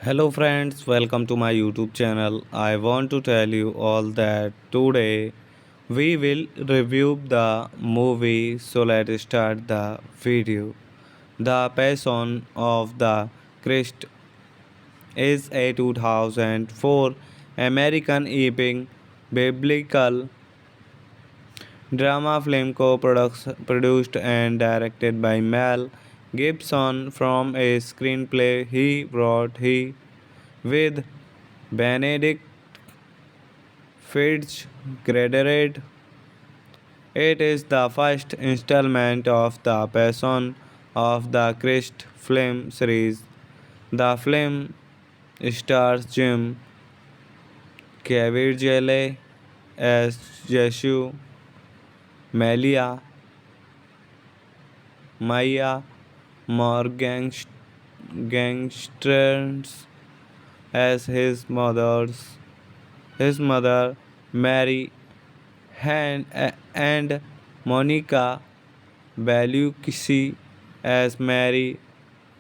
Hello friends, welcome to my YouTube channel. I want to tell you all that today we will review the movie, so let's start the video. The Passion of the Christ is a 2004 American epic biblical drama film co-produced and directed by Mel Gibson from a screenplay he wrote with Benedict Fitch graduate. It is the first installment of the Passion of the Christ film series. The film stars Jim Caviezel as Jesus, Melia, Maya Morgenstern as his mother Mary, and Monica Bellucci as Mary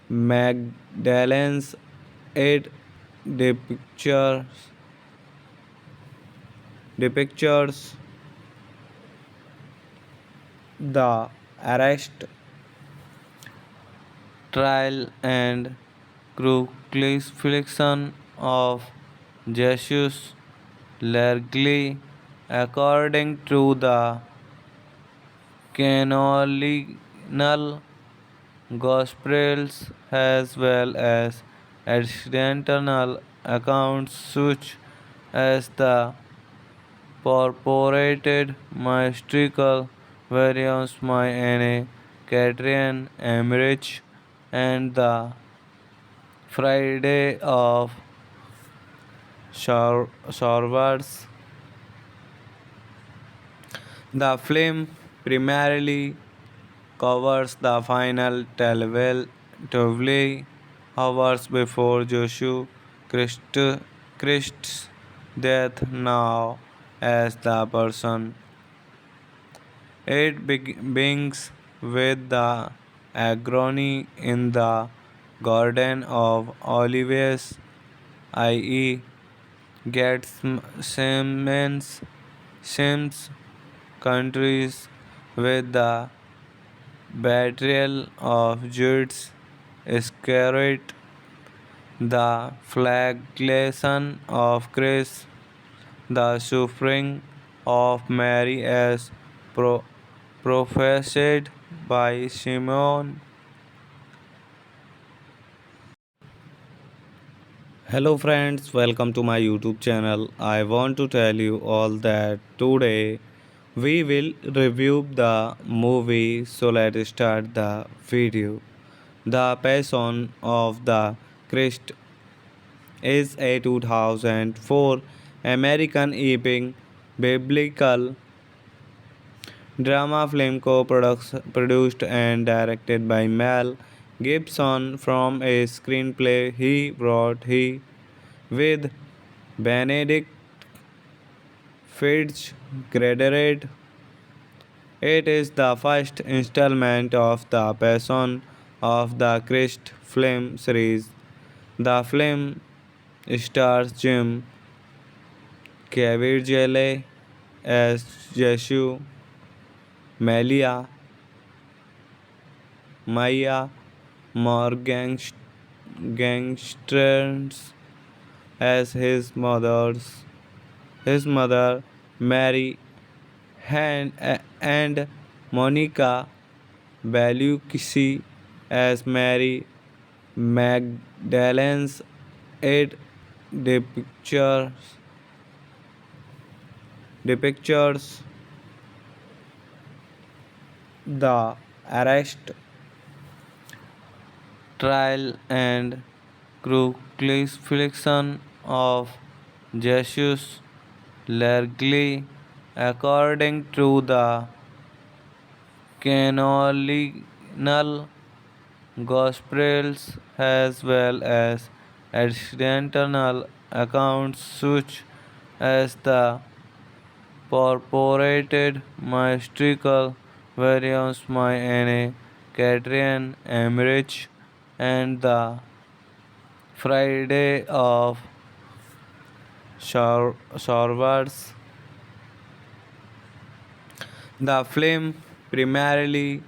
Magdalene's. It depictures, depictures the arrest, trial, and crucifixion of Jesus largely according to the canonical Gospels as well as additional accounts such as the purported mystical variants by Anne Catherine Emmerich and the Friday of Sorvers. The film primarily covers the final 12 hours before Christ's death, now as the person. It begins with the agony in the Garden of Olives, i.e., Gethsemane's Sims countries with the betrayal of Judas Iscariot, the flagellation of Christ, the suffering of Mary as prophesied by Simeon. Hello friends, welcome to my YouTube channel. I want to tell you all that today we will review the movie, so let's start the video. The Passion of the Christ is a 2004 American epic biblical drama film co-produced and directed by Mel Gibson from a screenplay he wrote with Benedict Fitzgerald. It is the first installment of the Passion of the Christ film series. The film stars Jim Caviezel as Jesus, Melia, Maya Morgenstern as his mother Mary, and Monica Bellucci as Mary Magdalene's. It depictures, depictures the arrest, trial, and crucifixion of Jesus largely according to the canonical Gospels as well as additional accounts such as the purported mystical variants by Anne Catherine Emmerich and the Friday of Showers. The film primarily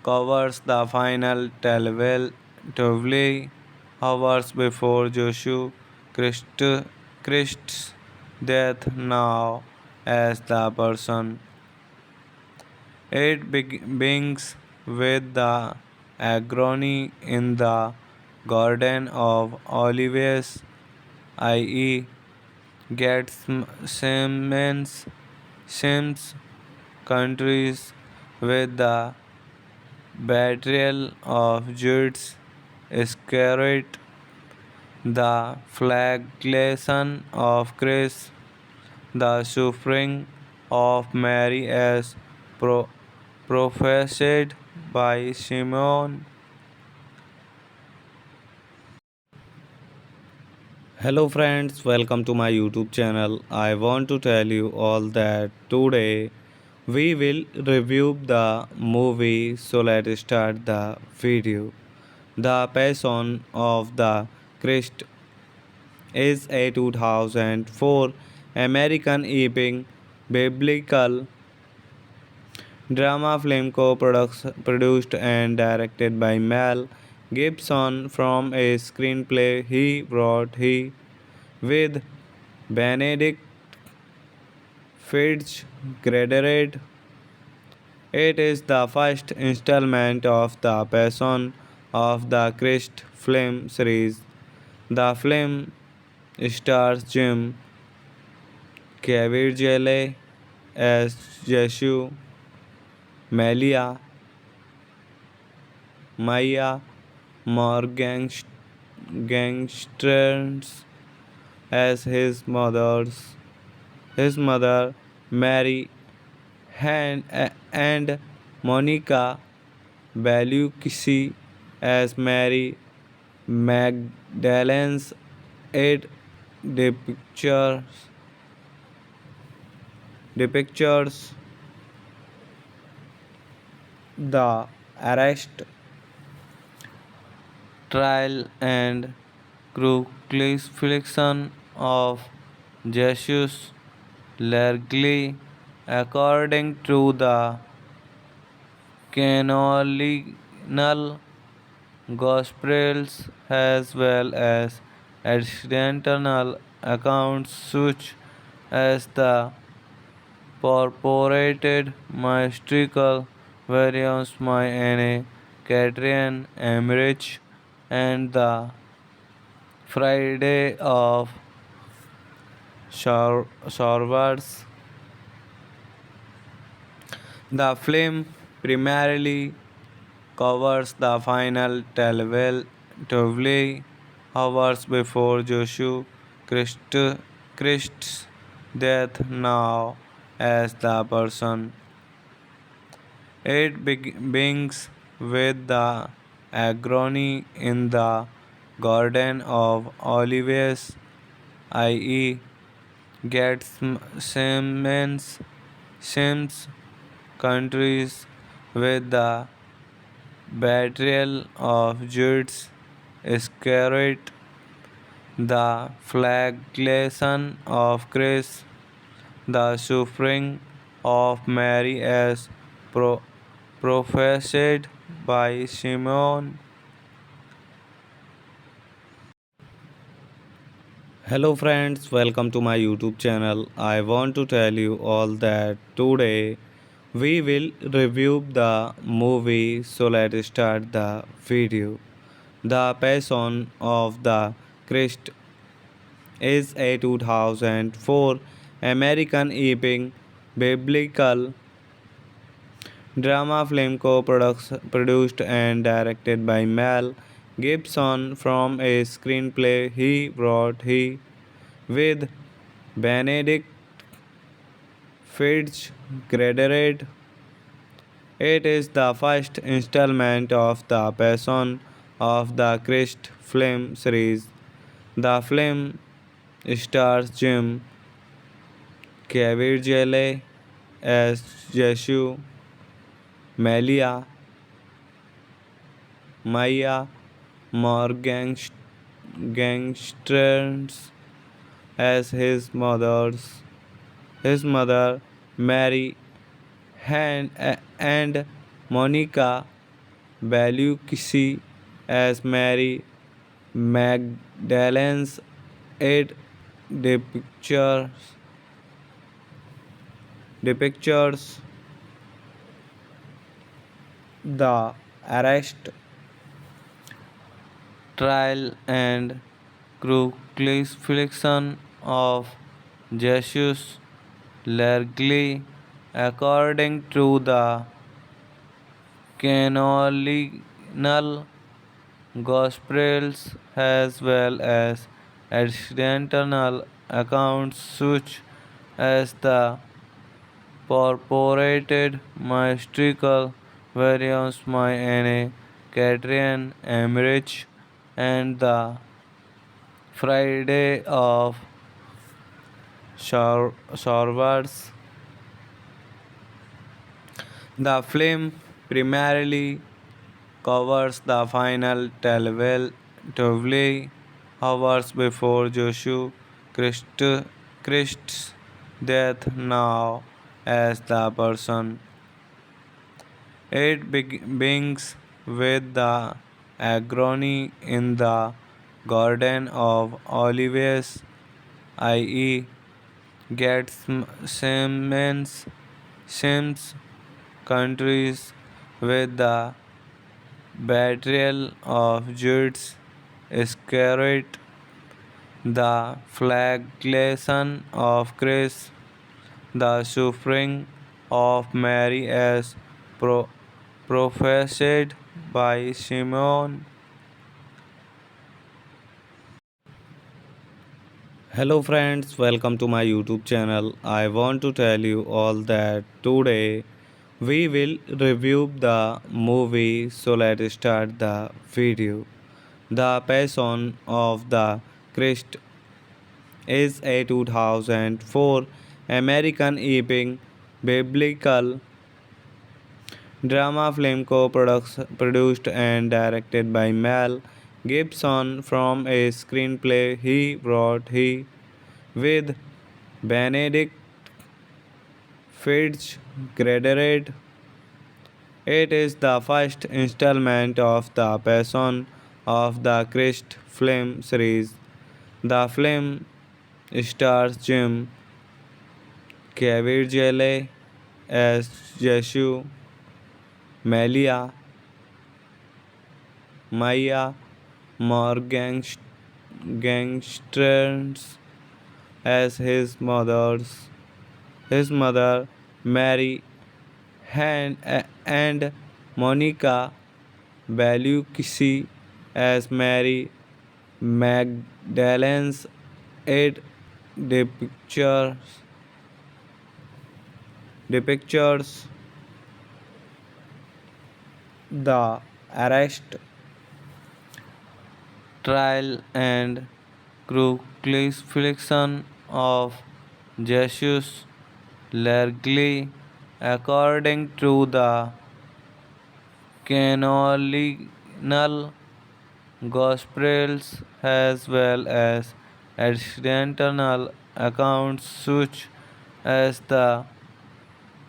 covers the final 12 hours before Joshua Christ's death, now as the person. It begins with the agony in the Garden of Olives, i.e., gets Sims countries with the betrayal of Judas Iscariot, the flagellation of Christ, the suffering of Mary as prophesied by Simeon. Hello friends, welcome to my YouTube channel. I want to tell you all that today we will review the movie, so let's start the video. The Passion of the Christ is a 2004 American epic biblical drama film co-produced and directed by Mel Gibson from a screenplay he wrote with Benedict Fitzgerald. It is the first installment of the Passion of the Christ film series. The film stars Jim Caviezel as Jesus, Melia, Maya Morgenstern as his mother Mary, and Monica Bellucci as Mary Magdalene's. It depictures, depictures the arrest, trial, and crucifixion of Jesus largely according to the canonical Gospels as well as additional accounts such as the purported mystical variants by Anne Catherine Emmerich and the Friday of Shorwards. The film primarily covers the final 12 hours before Joshua Christ, Christ's death now as the person. It begins with the agony in the Garden of Olives, i.e., gets Sims countries with the betrayal of Judas Iscariot, the flagellation of Christ, the suffering of Mary as prophesied by Simeon. Hello friends, welcome to my YouTube channel. I want to tell you all that today we will review the movie, so let's start the video. The Passion of the Christ is a 2004 American epic biblical drama film produced and directed by Mel Gibson from a screenplay he wrote with Benedict Fitzgerald. It is the first installment of the Passion of the Christ film series. The film stars Jim Caviezel as Jesus, Malia, Maya Morgenstern as his mother Mary, and Monica Bellucci as Mary Magdalene's. It depictures, depictures the arrest, trial, and crucifixion of Jesus, largely according to the canonical Gospels, as well as additional accounts such as the purported mystical variants by Anne Catherine Emmerich and the Friday of Shorwards. The film primarily covers the final 12 hours before Joshua Christ's death now as the person. It begins with the agony in the Garden of Olives, i.e., gets Sims countries with the betrayal of Judas Iscariot, the flagellation of Christ, the suffering of Mary as prophesied by Simeon. Hello friends, welcome to my YouTube channel. I want to tell you all that today we will review the movie, so let's start the video. The Passion of the Christ is a 2004 American epic biblical drama film produced and directed by Mel Gibson from a screenplay he wrote with Benedict Fitzgerald. It is the first installment of the Passion of the Christ film series. The film stars Jim Gabriele as Jeshu, Melia, Maya, Morgenstern as his mother Mary, and Monica Bellucci as Mary Magdalene's it depictures depictures the arrest, trial, and crucifixion of Jesus largely according to the canonical Gospels as well as additional accounts such as the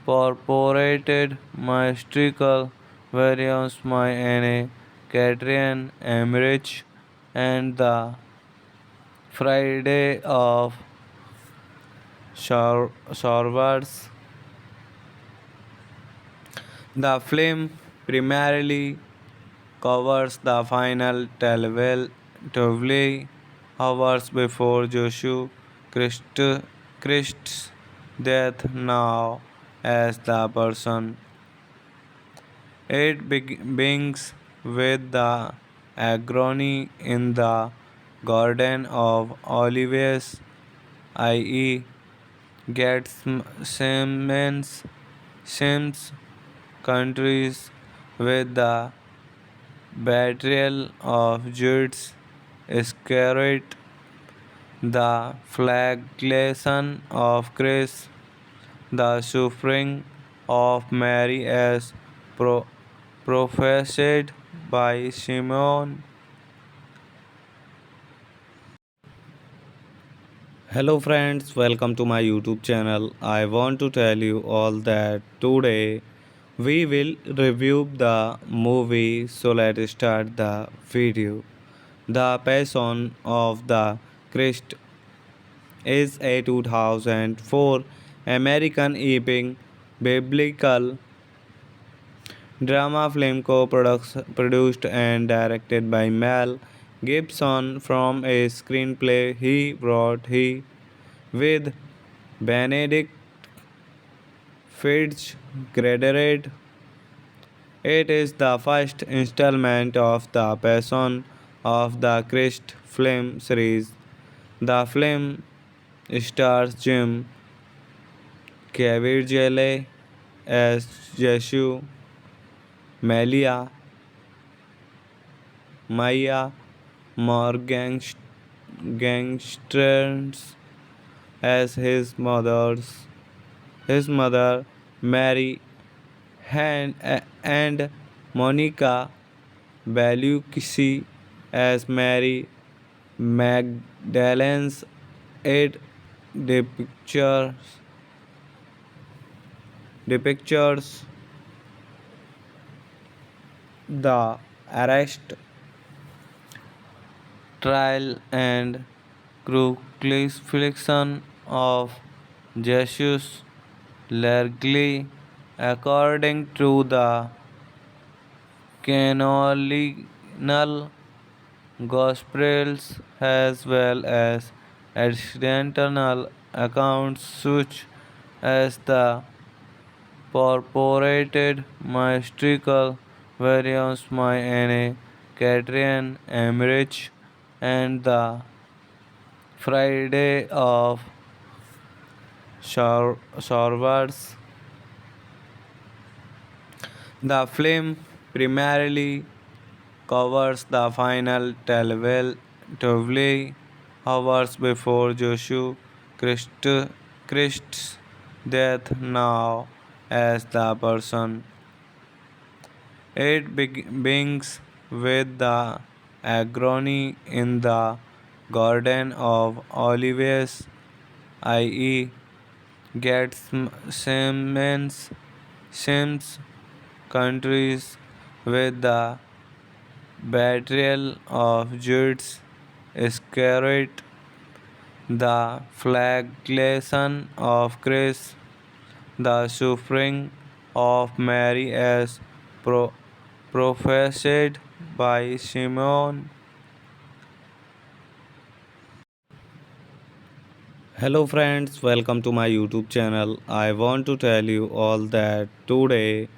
purported mystical variants Anne Catherine Emmerich and the Friday of Sorvers. The film primarily covers the final 12 hours before Joshua Christ's death now as the person. It begins with the agony in the Garden of Olives, i.e., gets Sims countries with the betrayal of Judas Iscariot, the flagellation of Christ, the suffering of Mary as prophesied by Simon. Hello friends, welcome to my YouTube channel. I want to tell you all that today we will review the movie, so let's start the video. The Passion of the Christ is a 2004 American epic biblical drama film co-produced and directed by Mel Gibson from a screenplay he wrote with Benedict Fitzgerald. It is the first installment of the Passion of the Christ film series. The film stars Jim Caviezel as Yeshu, Melia, Maya Morgenstern as his mother Mary, and Monica Bellucci as Mary Magdalene's. It depictures depictures the arrest, trial, and crucifixion of Jesus largely according to the canonical Gospels as well as additional accounts such as the purported mystical variants Anne Catherine Emmerich and the Friday of Sorvers. The film primarily covers the final 12 hours before Joshua Christ's death now as the person. It begins with the agony in the Garden of Olives, i.e., gets Sims countries with the betrayal of Judas Iscariot, The flagellation of Christ, the suffering of Mary as prophesied by Simeon. Hello friends, welcome to my YouTube channel. I want to tell you all that today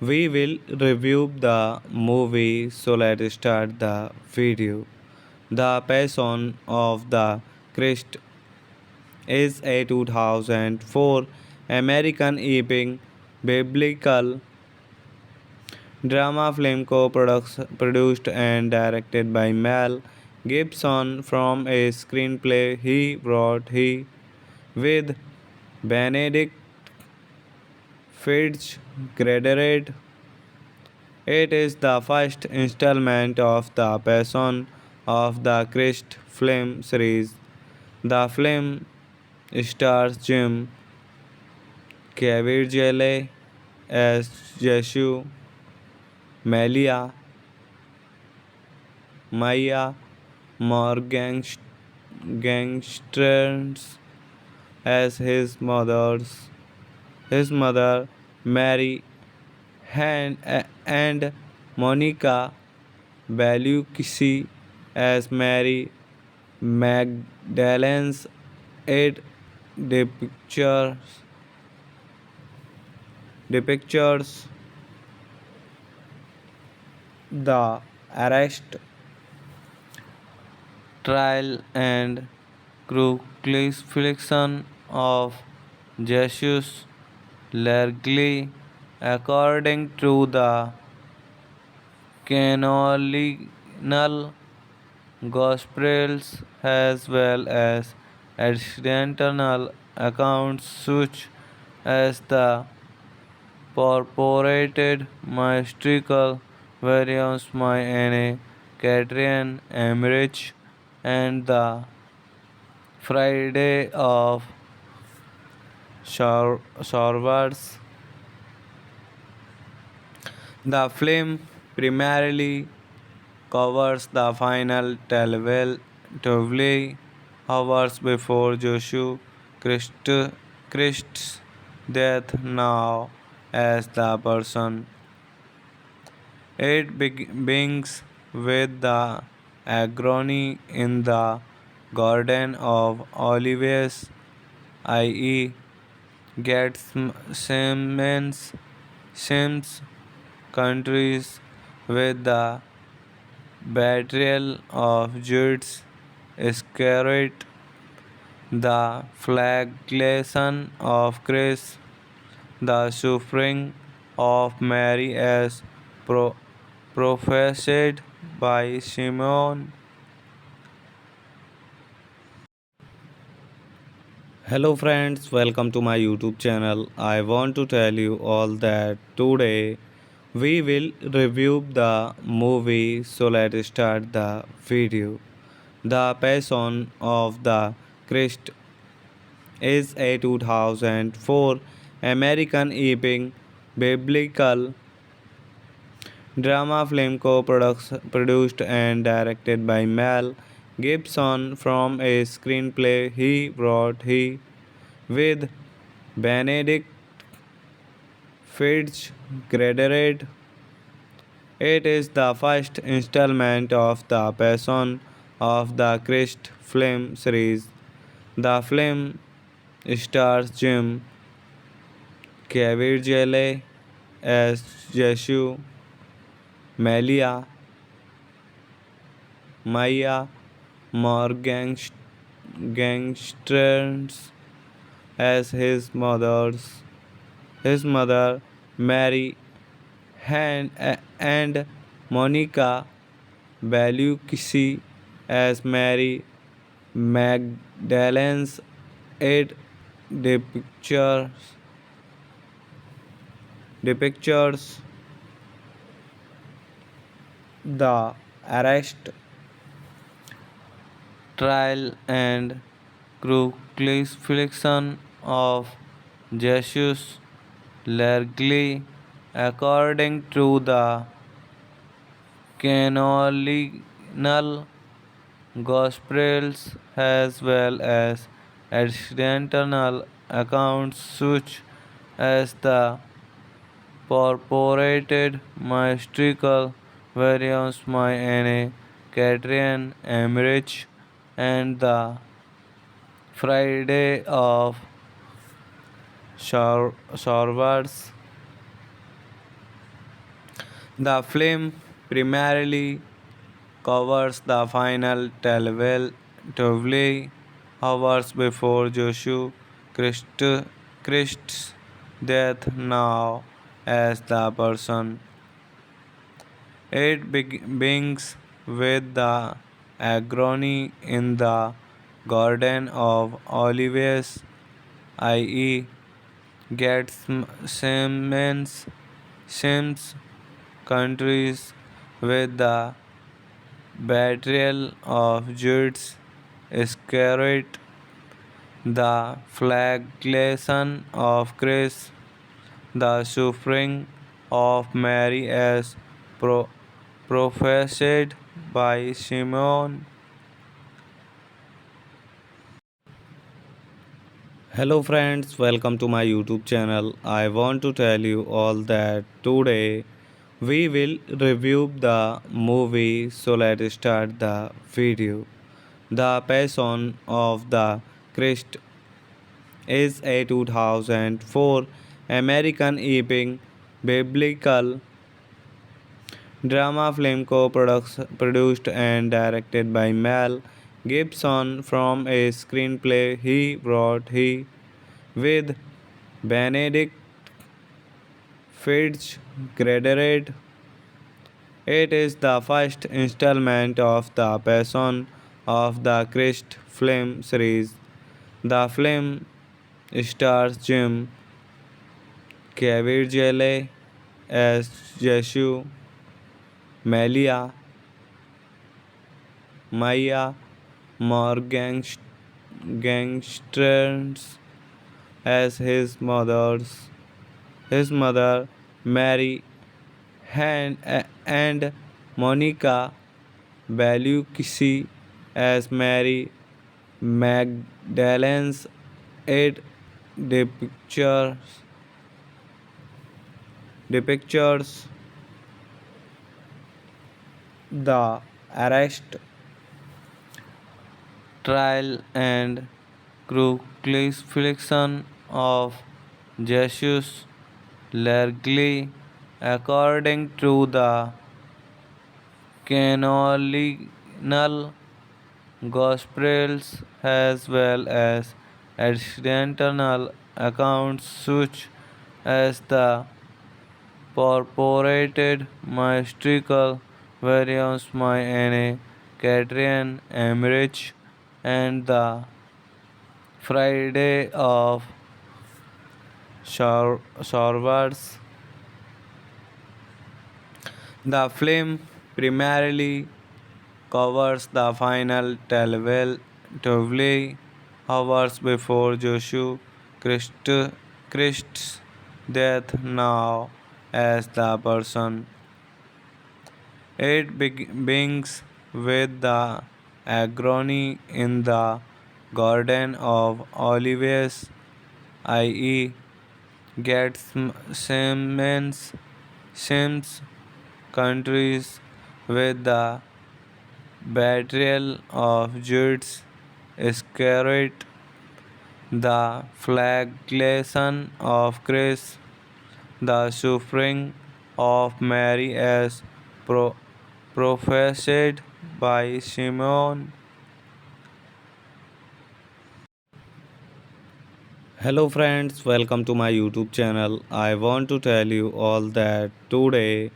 we will review the movie, so let's start the video. The Passion of the Christ is a 2004 American epic biblical drama film co-produced and directed by Mel Gibson from a screenplay he wrote with Benedict Fitzgerald. It is the first installment of the Passion of the Christ film series. The film stars Jim Caviezel as Jesus, Melia, Maya Morgenstern as his mother Mary, and Monica Bellucci as Mary Magdalene's. It depictures, depictures the arrest, trial, and crucifixion of Jesus largely according to the canonical Gospels as well as additional accounts such as the purported mystical variants by Anne Catherine Emmerich and the Friday of Sorvers. The film primarily covers the final 12 hours before Joshua Christ's death, now as the person. It begins with the agony in the Garden of Olives, i.e., Gethsemane's Sims countries with the betrayal of Judas Iscariot, the flagellation of Christ, the suffering of Mary as prophesied by Simeon. Hello friends, welcome to my YouTube channel. I want to tell you all that today we will review the movie, so let's start the video. The Passion of the Christ is a 2004 American epic biblical drama film co-produced and directed by Mel Gibson from a screenplay he wrote with Benedict Fitzgerald. It is the first installment of the Passion of the Christ film series. The film stars Jim Caviezel as Jesus, Melia, Maya Morgenstern as his mother Mary, and Monica Bellucci as Mary Magdalene's. It depictures, depictures the arrest, trial, and crucifixion of Jesus largely according to the canonical Gospels as well as additional accounts such as the purported mystical variants my Anne, Catrian, Emmerich, and the Friday of Sorwards. The film primarily covers the final 12 hours before Joshua Christ, Christ's death now as the person. It begins with the agony in the Garden of Olives, i.e., gets Sims countries with the betrayal of Judas Iscariot, the flagellation of Christ, the suffering of Mary as prophesied by Simeon. Hello friends, welcome to my YouTube channel. I want to tell you all that today we will review the movie, so let's start the video. The Passion of the Christ is a 2004 American epic biblical drama film produced and directed by Mel Gibson from a screenplay he wrote with Benedict Fitzgerald. It is the first installment of the Passion of the Christ film series. The film stars Jim Caviezel as Jesus, Melia, Maya Morgenstern as his mother Mary, and Monica Bellucci as Mary Magdalene's. It depictures, depictures the arrest, trial, and crucifixion of Jesus largely according to the canonical Gospels as well as additional accounts such as the purported mystical variants my Anne, Catrian, Emmerich, and the Friday of Sorwards. The film primarily covers the final 12 hours before Joshua Christ's death now as the person. It begins with the agony in the Garden of Olives, i.e., gets Sims countries with the betrayal of Judas Iscariot, the flagellation of Christ, the suffering of Mary as prophesied by Simeon. Hello friends, welcome to my YouTube channel. I want to tell you all that today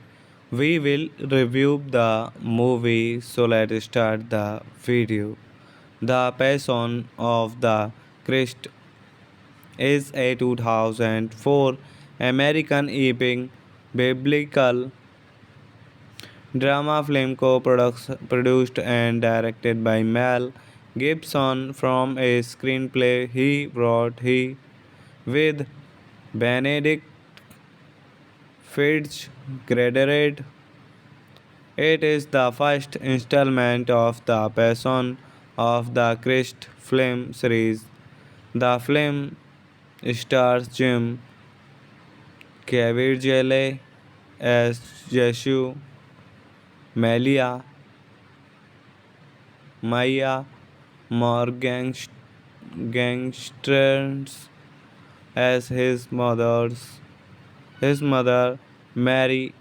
we will review the movie, so let's start the video. The Passion of the Christ is a 2004 American epic biblical drama film produced and directed by Mel Gibson from a screenplay he wrote with Benedict Fitzgerald. It is the first installment of the Passion of the Christ film series. The film stars Jim Caviezel as Jesus, Melia, Maya Morgenstern as his mother Mary,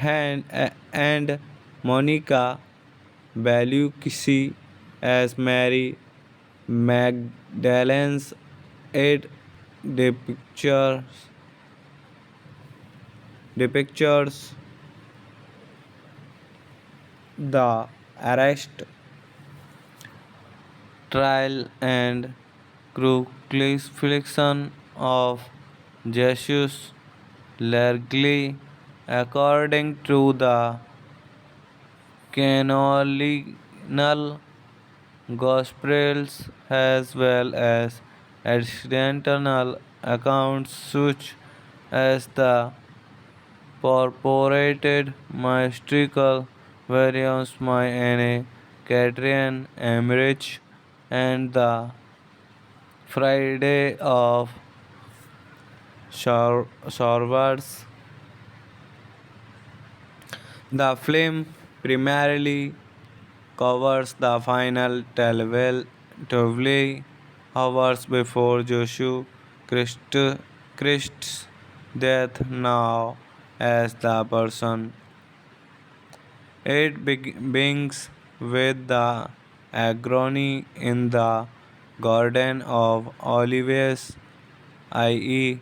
and Monica Bellucci as Mary Magdalene's. It depictures, depictures the arrest, trial, and crucifixion of Jesus largely according to the canonical Gospels as well as additional accounts such as the purported mystical variants My Anne Catherine Emmerich and the Friday of Showers. The film primarily covers the final 12 hours before Joshua Christ's death, now as the person. It begins with the agony in the Garden of Olives, i.e.,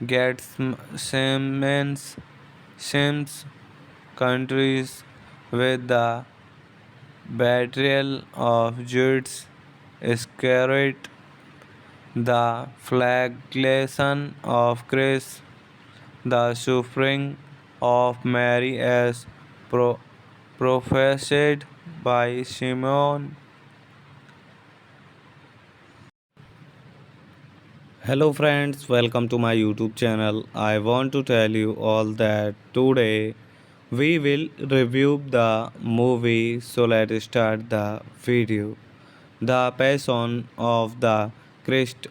gets Sims countries with the betrayal of Judas Iscariot, the flagellation of Christ, the suffering of Mary as prophesied by Simon. Hello friends, welcome to my YouTube channel. I want to tell you all that today we will review the movie, so let's start the video. The Passion of the Christ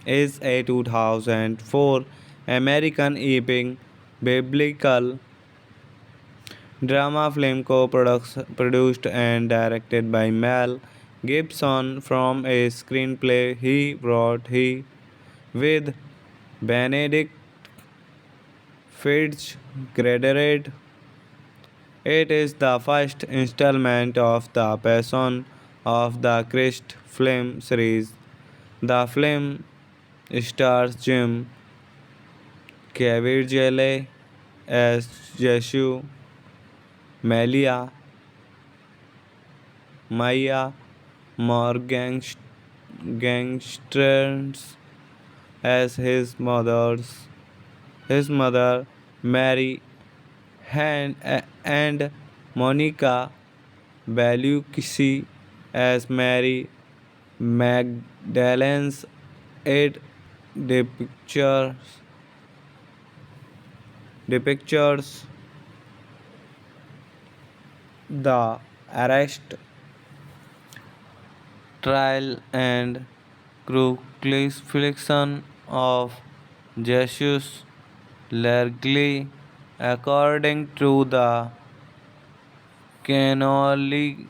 is a 2004 American epic biblical drama film co-produced and directed by Mel Gibson from a screenplay he wrote with Benedict Fitzgerald. It is the first installment of the Passion of the Christ film series. The film stars Jim Caviezel as Jesus, Melia, Maya Morgenstern as his mother Mary, and Monica Bellucci as Mary Magdalene's. It depictures, depictures the arrest, trial, and crucifixion of Jesus largely according to the canonical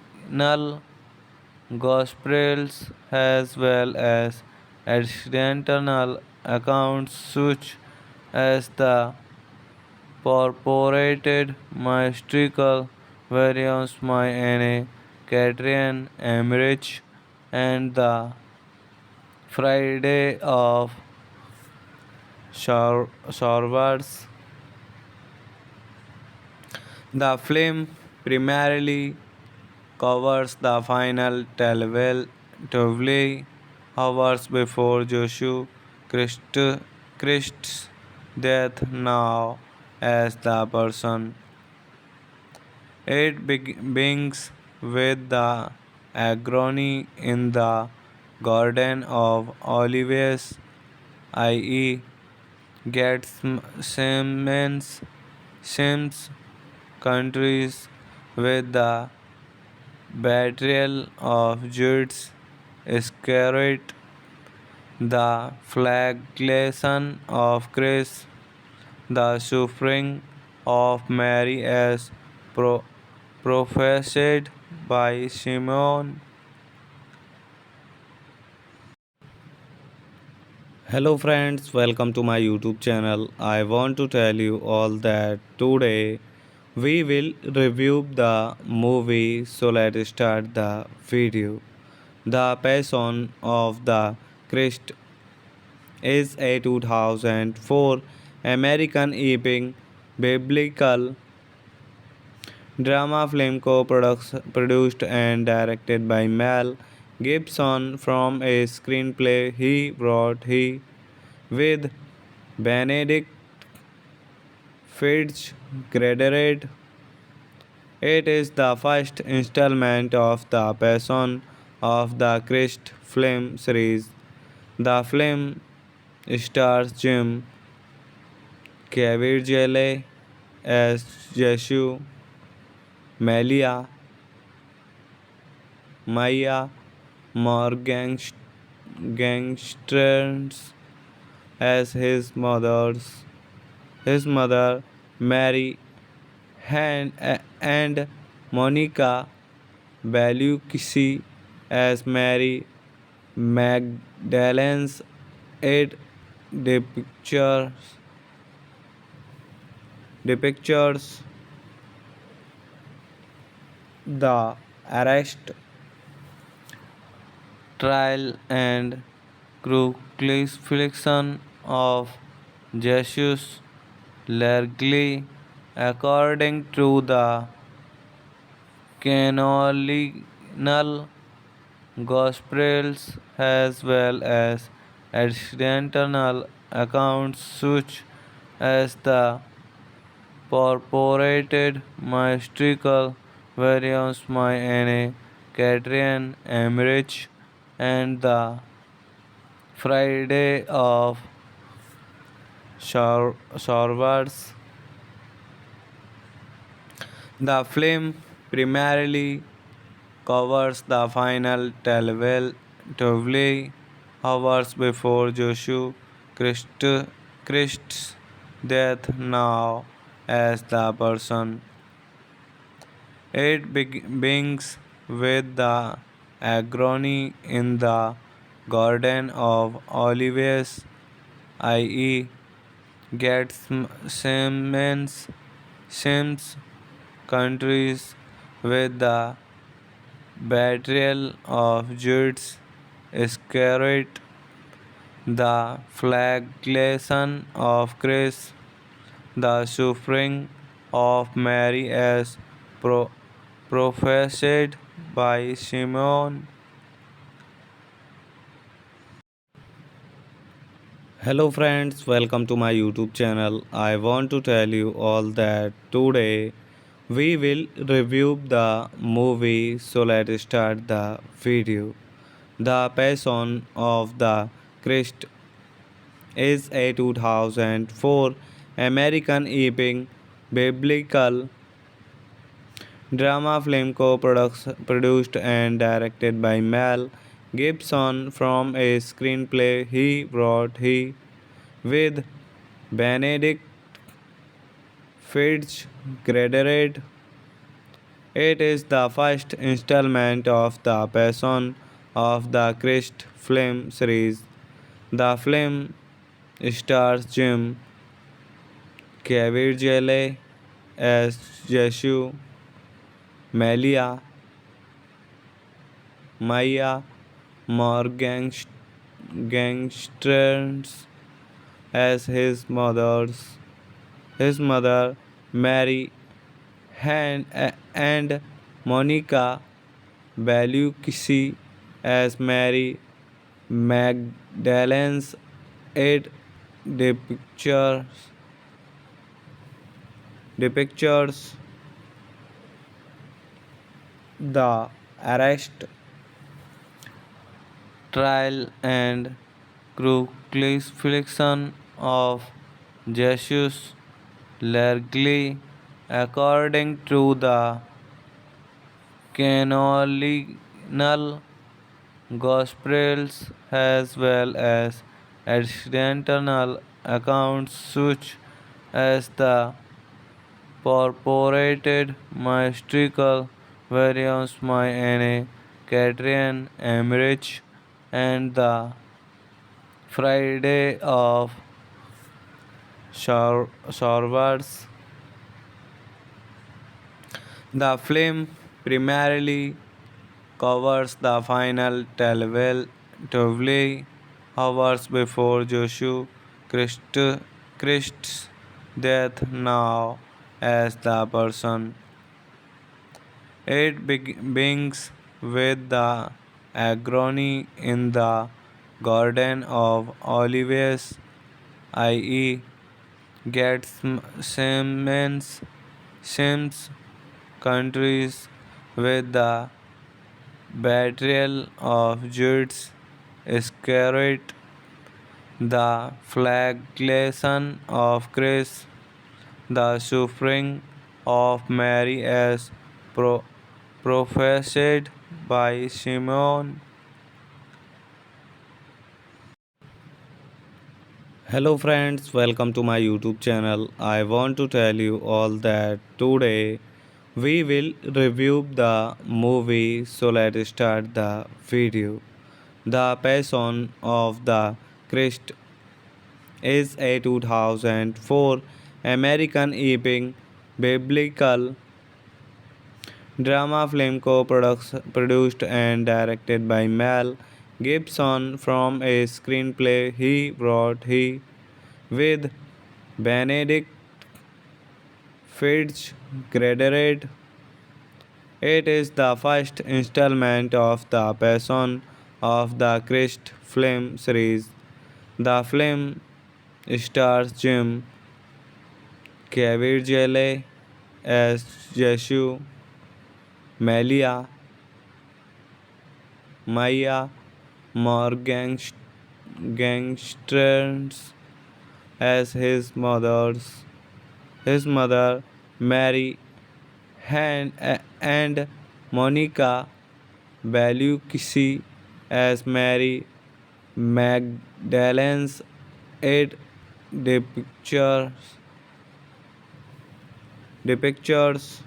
Gospels as well as additional accounts such as the purported mystical variants My Anne Catherine Emmerich and the Friday of Showers. The film primarily covers the final 12 hours before Joshua Christ's death, now as the person. It begins with the agony in the Garden of Olives, i.e., gets Sims countries with the betrayal of Judas Iscariot, the flagellation of Christ, the suffering of Mary as prophesied by Simeon. Hello friends, welcome to my YouTube channel. I want to tell you all that today we will review the movie, so let's start the video. The Passion of the Christ is a 2004 American epic biblical drama film co-produced and directed by Mel Gibson from a screenplay he wrote with Benedict Fitzgerald. It is the first installment of the Passion of the Christ film series. The film stars Jim Caviezel as Jesus, Melia, Maya Morgenstern as his mother Mary, and Monica Bellucci as Mary Magdalene's. It depictures, depictures the arrest, trial, and crucifixion of Jesus largely according to the canonical Gospels as well as additional accounts such as the purported mystical variants by Anne Catherine Emmerich and the Friday of Sorvers. The film primarily covers the final 12 hours before Joshua Christ's death, now as the person. It begins with the agony in the Garden of Olives, i.e., Gethsemane's Sims countries with the betrayal of Judas Iscariot, the flagellation of Christ, the suffering of Mary as prophesied by Simeon. Hello friends, welcome to my YouTube channel. I want to tell you all that today we will review the movie, so let's start the video. The Passion of the Christ is a 2004 American epic biblical drama film co-produced and directed by Mel Gibson from a screenplay he wrote with Benedict Fitzgerald. It is the first installment of the Passion of the Christ film series. The film stars Jim Caviezel as Jesus, Melia, Maya Morgenstern as his mother Mary, and Monica Bellucci as Mary Magdalene's. It depictures, depictures the arrest, trial, and crucifixion of Jesus largely According to the canonical Gospels as well as additional accounts such as the purported mystical variants by Anne Catherine Emmerich and the Friday of Showers. The film primarily covers the final 12 hours before Joshua Christ, Christ's death, now as the person. It begins with the agony in the Garden of Olives, i.e., gets Sims countries with the betrayal of Judas Iscariot, the flagellation of Christ, the suffering of Mary as prophesied by Simon. Hello friends, welcome to my YouTube channel. I want to tell you all that today we will review the movie, so let's start the video. The Passion of the Christ is a 2004 American epic biblical drama film produced and directed by Mel Gibson from a screenplay he wrote with Benedict Fitzgerald. It is the first installment of the Passion of the Christ film series. The film stars Jim Caviezel as Jesus, Malia Maya Morgenstern as his mother Mary and Monica Bellucci as Mary Magdalene's. It depictures, depictures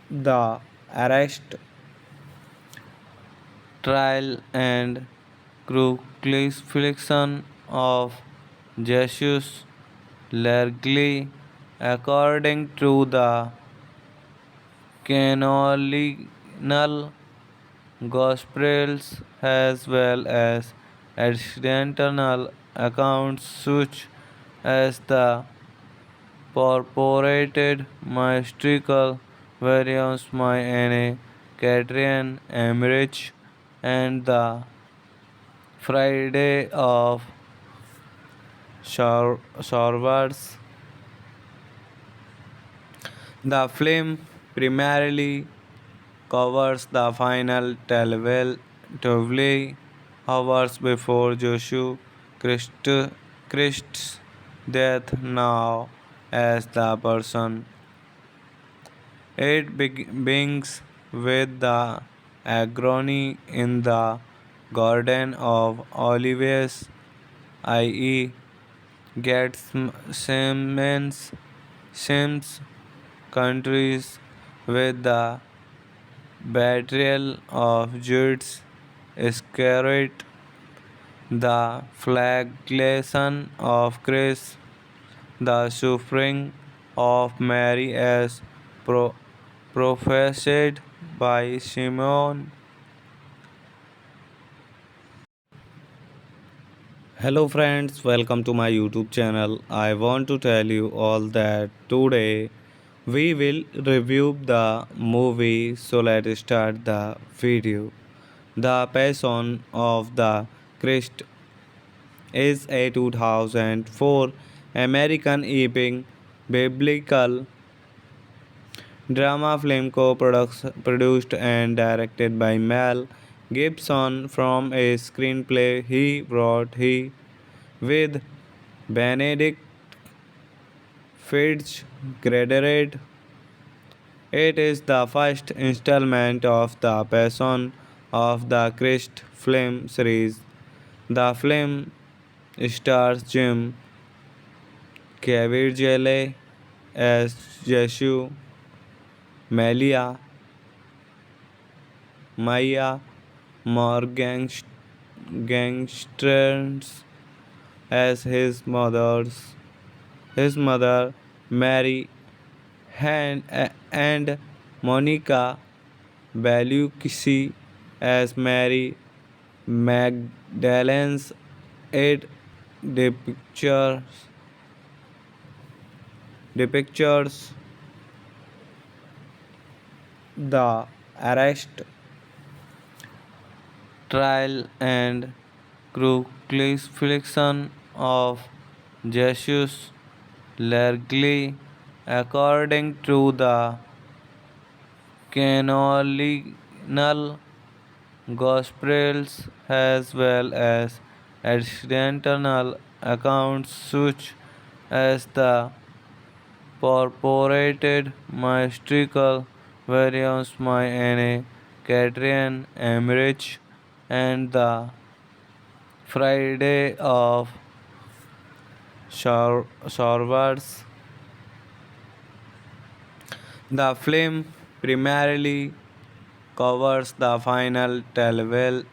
the arrest, trial, and crucifixion of Jesus, largely according to the canonical Gospels as well as additional accounts such as the purported mystical variants by Anne Catherine Emmerich and the Friday of Showers. The film primarily covers the final 12 hours before Joshua Christ's death, now as the person. It begins with the agony in the Garden of Olives, i.e., gets Sims countries with the betrayal of Judas Iscariot, the flagellation of Christ, the suffering of Mary as prophesied by Simon. Hello friends, welcome to my YouTube channel. I want to tell you all that today we will review the movie, so let's start the video. The Passion of the Christ is a 2004 American epic biblical drama film produced and directed by Mel Gibson from a screenplay he wrote with Benedict Fitch graduate. It is the first installment of the Passion of the Christ film series. The film stars Jim Caviezel as Jesus, Melia, Maya Morgenstern as his mother Mary, and Monica Bellucci as Mary Magdalene's. It depictures, depictures the arrest, trial, and crucifixion of Jesus largely according to the canonical Gospels as well as additional accounts such as the purported mystical variants by Anne Catherine Emmerich and the Friday of Showers. The film primarily covers the final 12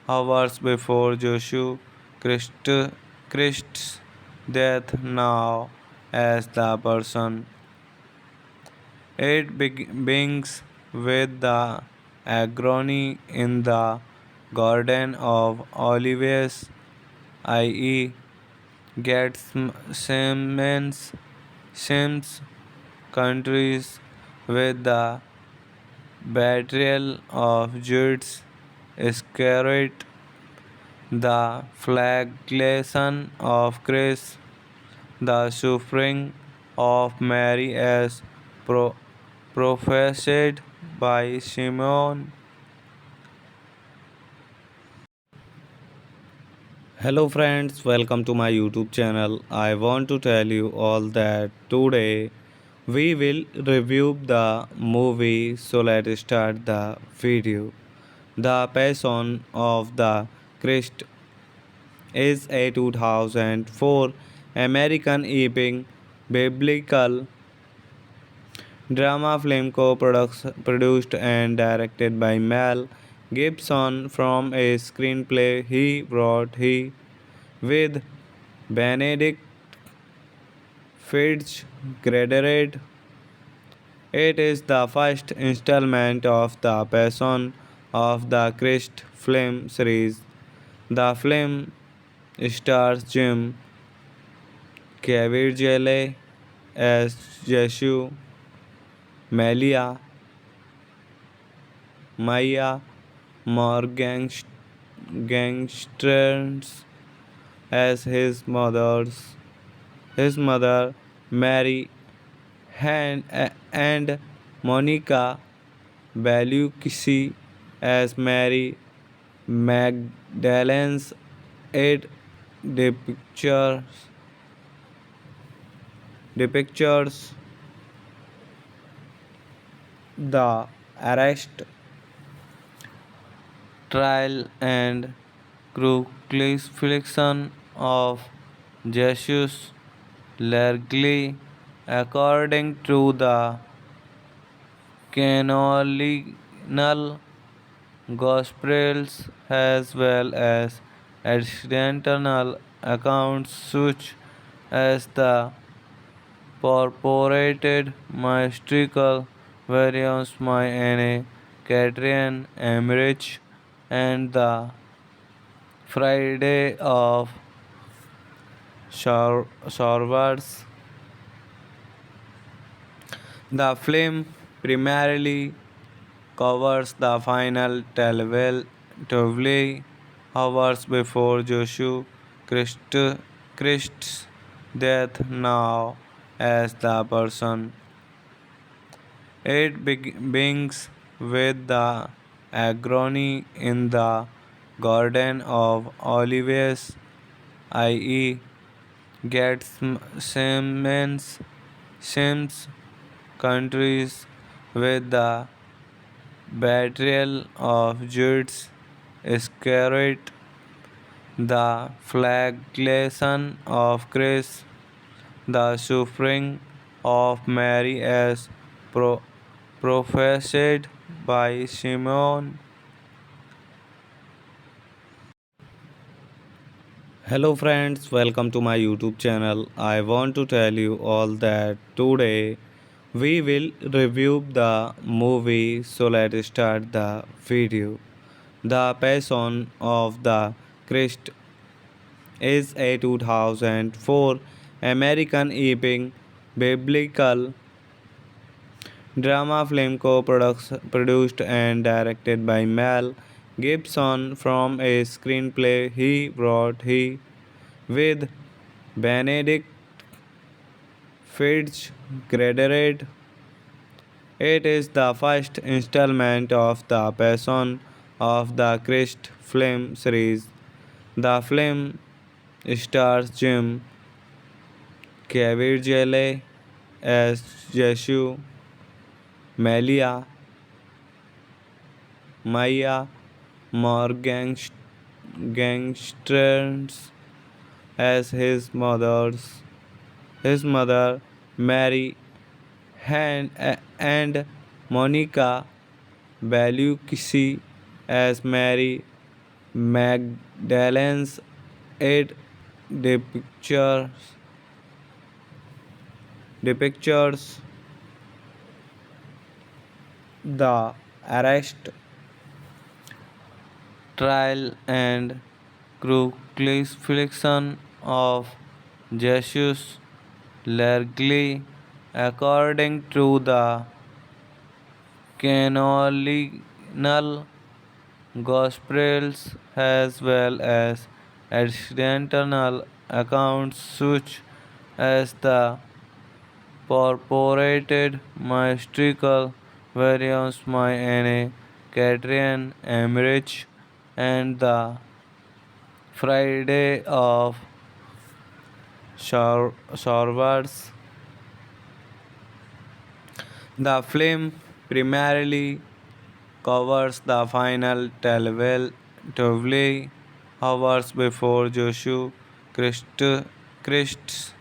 hours before Joshua Christ's death, now as the person. It begins with the agony in the Garden of Olives, i.e., gets Sims countries with the betrayal of Judas Iscariot, the flagellation of Christ, the suffering of Mary as prophesied by Simeon. Hello friends, welcome to my YouTube channel. I want to tell you all that today we will review the movie, so let's start the video. The Passion of the Christ is a 2004 American epic biblical drama film co-produced and directed by Mel Gibson from a screenplay he wrote with Benedict Fitch graduate. It is the first installment of the Passion of the Christ film series. The film stars Jim Caviezel as Jesus, Melia, Maya Morgenstern as his mother Mary, and Monica Bellucci as Mary Magdalene's. It depictures, depictures the arrest, trial, and crucifixion of Jesus largely according to the canonical Gospels as well as additional accounts such as the purported mystical variants by Anne Catherine Emmerich and the Friday of Showers. The film primarily covers the final 12 hours before Joshua Christ's death, now as the person. It begins with the agony in the Garden of Olives, i.e., gets Sims countries with the betrayal of Judas Iscariot, the flagellation of Christ, the suffering of Mary as prophesied by Simeon. Hello friends, welcome to my YouTube channel. I want to tell you all that today we will review the movie, so let's start the video. The Passion of the Christ is a 2004 American epic biblical drama film co-produced and directed by Mel Gibson from a screenplay he wrote with Benedict Fitzgerald. It is the first installment of the Passion of the Christ film series. The film stars Jim Caviezel as Jesus, Melia, Maya Morgenstern as his mother Mary, and Monica Bellucci as Mary Magdalene's. It depictures, depictures the arrest, trial, and crucifixion of Jesus largely according to the canonical Gospels as well as additional accounts such as the purported mystical variants by Anne Catherine Emmerich and the Friday of Sorvers. The film primarily covers the final 12 hours before Joshua Christ's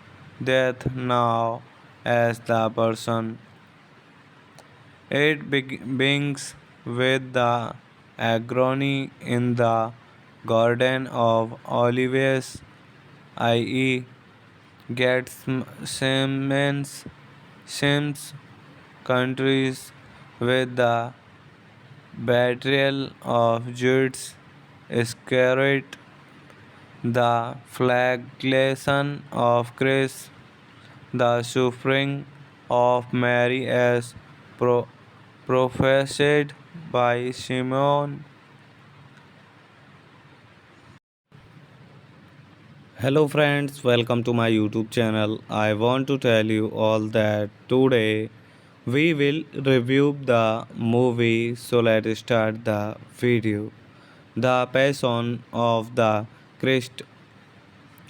death, now as the person. It begins with the agony in the Garden of Olives, i.e., gets Sims countries with the betrayal of Judas Iscariot, the flagellation of Christ, the suffering of Mary as prophesied by Simeon. Hello friends, welcome to my YouTube channel. I want to tell you all that today we will review the movie, so let's start the video. The Passion of the Christ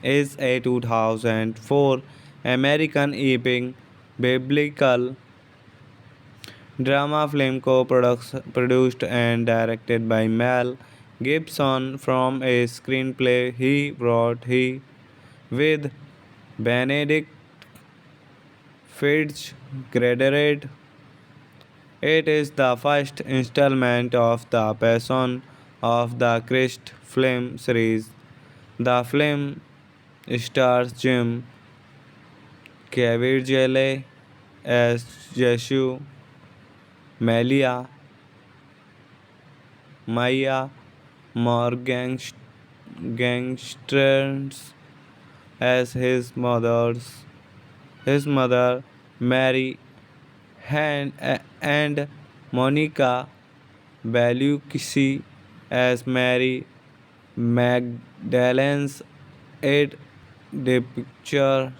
is a 2004 American epic biblical drama film co-produced and directed by Mel Gibson from a screenplay he wrote with Benedict Fitzgerald. It is the first installment of the Passion of the Christ film series. The film stars Jim Caviezel as Jesus, Melia, Maya Morgenstern as his mother Mary, and Monica Bellucci as Mary Magdalene's. It depictures,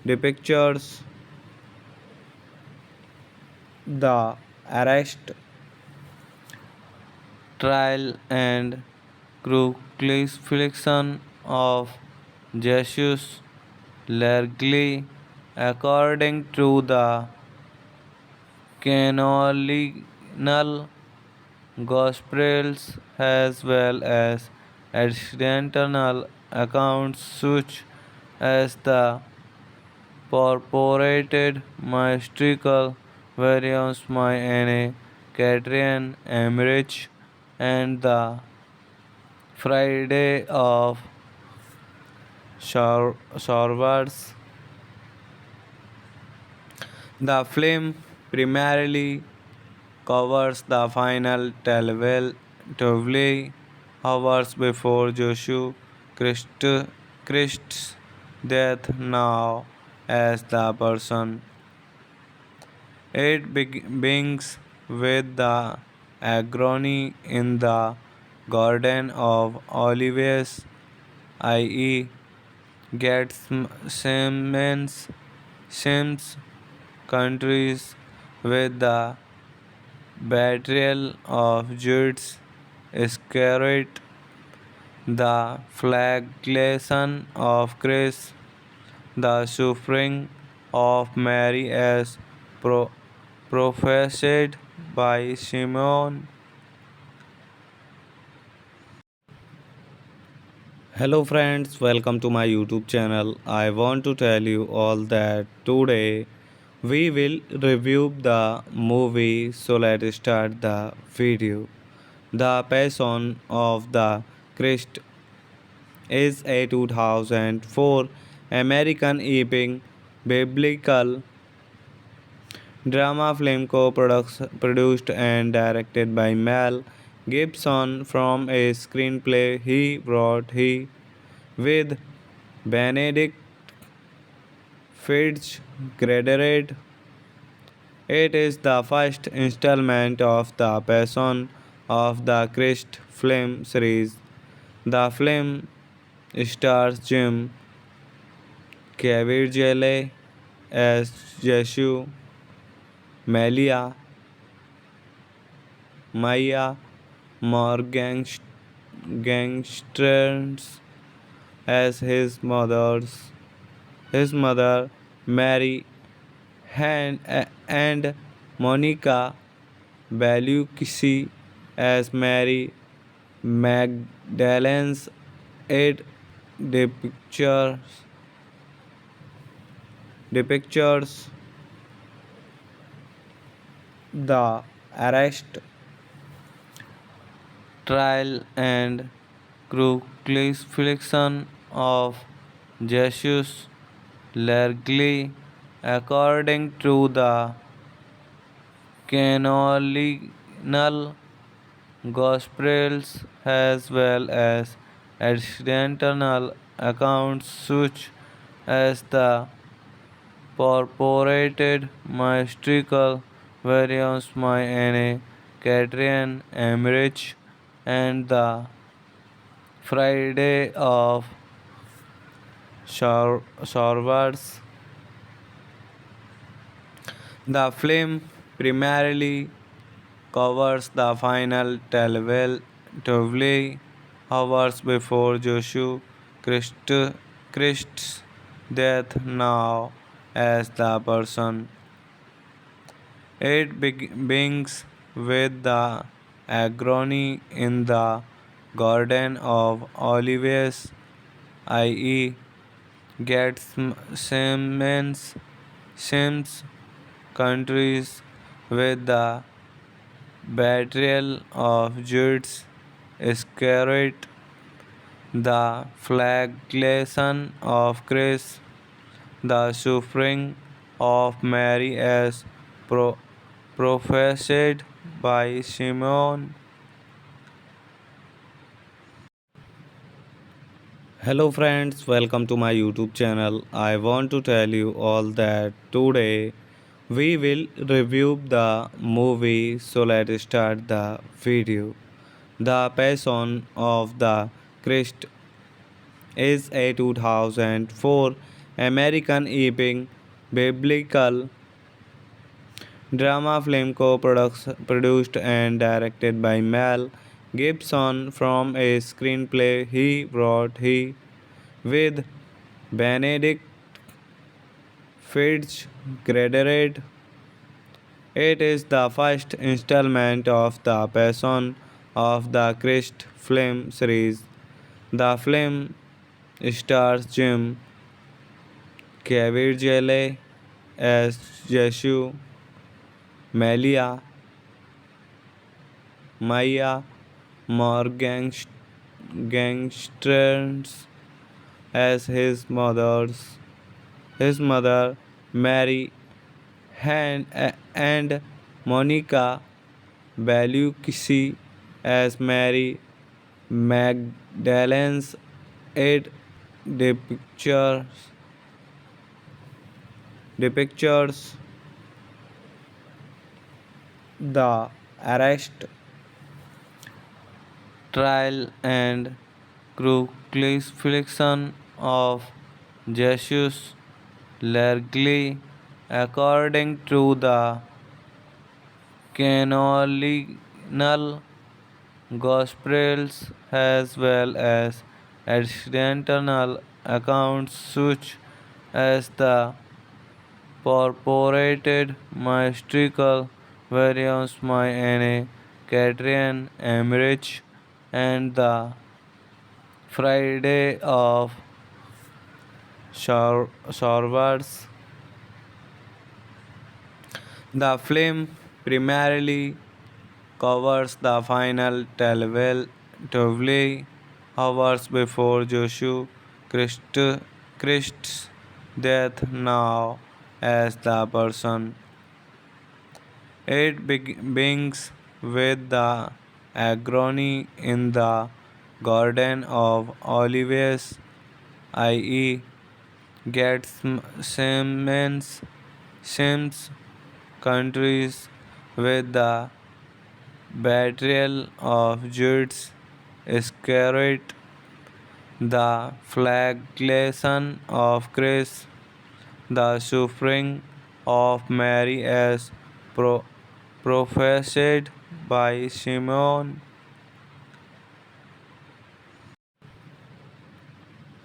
depictures the arrest, trial, and crucifixion of Jesus Largely, according to the canonical Gospels as well as additional accounts such as the purported mystical variants My Anne, Catrian, Emmerich, and the Friday of Sorvers. The film primarily covers the final 12 hours before Joshua Christ, Christ's death now as the person. It begins with the agony in the Garden of Olives, i.e., gets Sims countries with the betrayal of Judas Iscariot, the flagellation of Christ, the suffering of Mary as prophesied by Simon. Hello friends, welcome to my YouTube channel. I want to tell you all that today we will review the movie, so let's start the video. The Passion of the Christ is a 2004 American epic biblical drama film produced and directed by Mel Gibson from a screenplay he wrote with Benedict Fitzgerald. It is the first installment of the Passion of the Christ film series. The film stars Jim Caviezel as Jesus, Malia Maya Morgenstern as his mother Mary and Monica Bellucci as Mary Magdalene's. It depictures, depictures the arrest, trial, and crucifixion of Jesus largely according to the canonical Gospels as well as additional accounts such as the purported mystical variants My Anne, Catrian, Emmerich, and the Friday of Sorvers. The film primarily covers the final 12 hours before Joshua Christ's death now as the person. It begins with the agony in the Garden of Olives, i.e., gets Sims countries with the betrayal of Judas Iscariot, the flagellation of Christ, the suffering of Mary as prophesied by Simon. Hello friends, welcome to my YouTube channel. I want to tell you all that today we will review the movie, so let's start the video. The Passion of the Christ is a 2004 American epic biblical drama film produced and directed by Mel Gibson from a screenplay he wrote with Benedict Fitzgerald. It is the first installment of the Passion of the Christ film series. The film stars Jim Caviezel as Jesus, Melia, Maya Morgenstern as his mother Mary, and Monica Bellucci as Mary Magdalene's. It depictures, depictures the arrest, trial, and crucifixion of Jesus largely according to the canonical Gospels as well as additional accounts such as the purported mystical variants by Anne Catherine Emmerich and the Friday of Sorvers. The film primarily covers the final 12 hours before Joshua Christ, Christ's death now as the person. It begins with the agony in the Garden of Olives, i.e., gets Sims countries with the betrayal of Judas Iscariot, the flagellation of Christ, the suffering of Mary as prophesied by Simeon.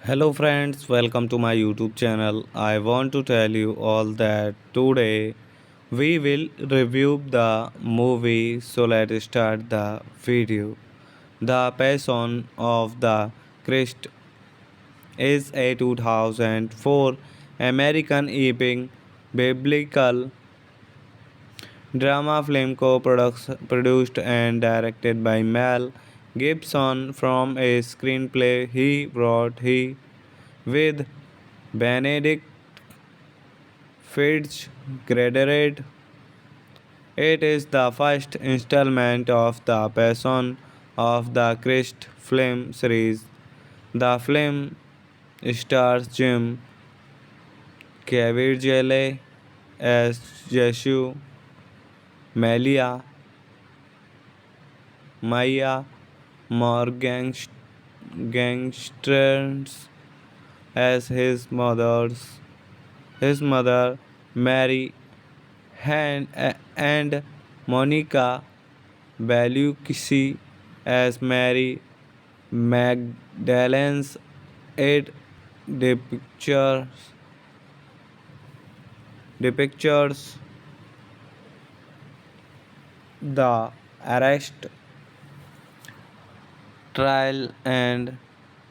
Hello friends, welcome to my YouTube channel. I want to tell you all that today we will review the movie, so let's start the video. The Passion of the Christ is a 2004 American epic biblical drama film co-produced and directed by Mel Gibson from a screenplay he wrote with Benedict Fitzgerald. It is the first installment of the Passion of the Christ film series. The film stars Jim Caviezel as Jesus, Melia, Maya Morgenstern as his mother Mary, and Monica Bellucci as Mary Magdalene's. It depictures, depictures the arrest, trial, and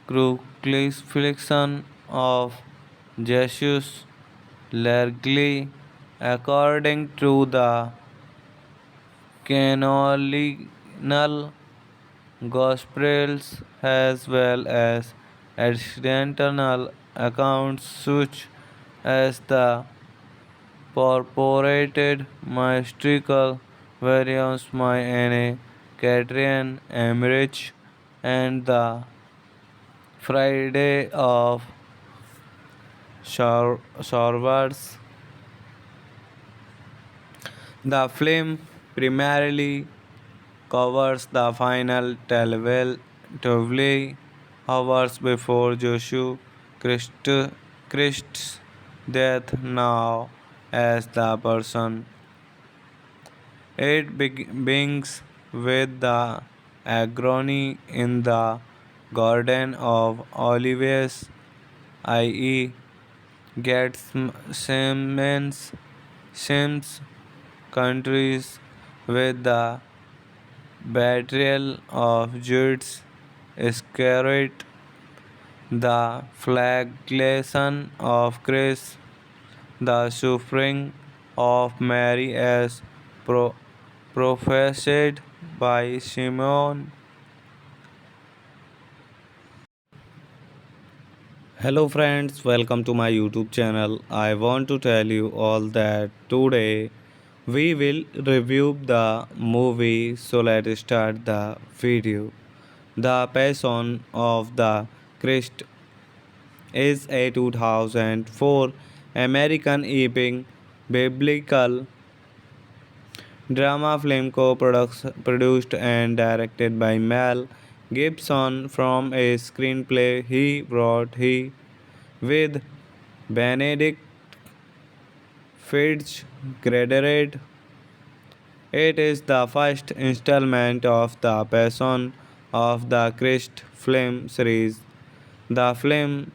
crucifixion of Jesus largely according to the canonical Gospels as well as additional accounts such as the purported mystical variants by Anne Catherine Emmerich and the Friday of Sorvers. The film primarily covers the final 12 hours before Joshua Christ's death now as the person. It begins with the agony in the Garden of Olives, i.e., gets Sims countries with the betrayal of Jude's Iscariot, the flagellation of Christ, the suffering of Mary as prophesied by Simeon. Hello friends, welcome to my YouTube channel. I want to tell you all that today we will review the movie, so let's start the video. The Passion of the Christ is a 2004 American epic biblical drama film co-produced and directed by Mel Gibson from a screenplay he wrote with Benedict Fitzgerald. It is the first installment of the Passion of the Christ film series. The film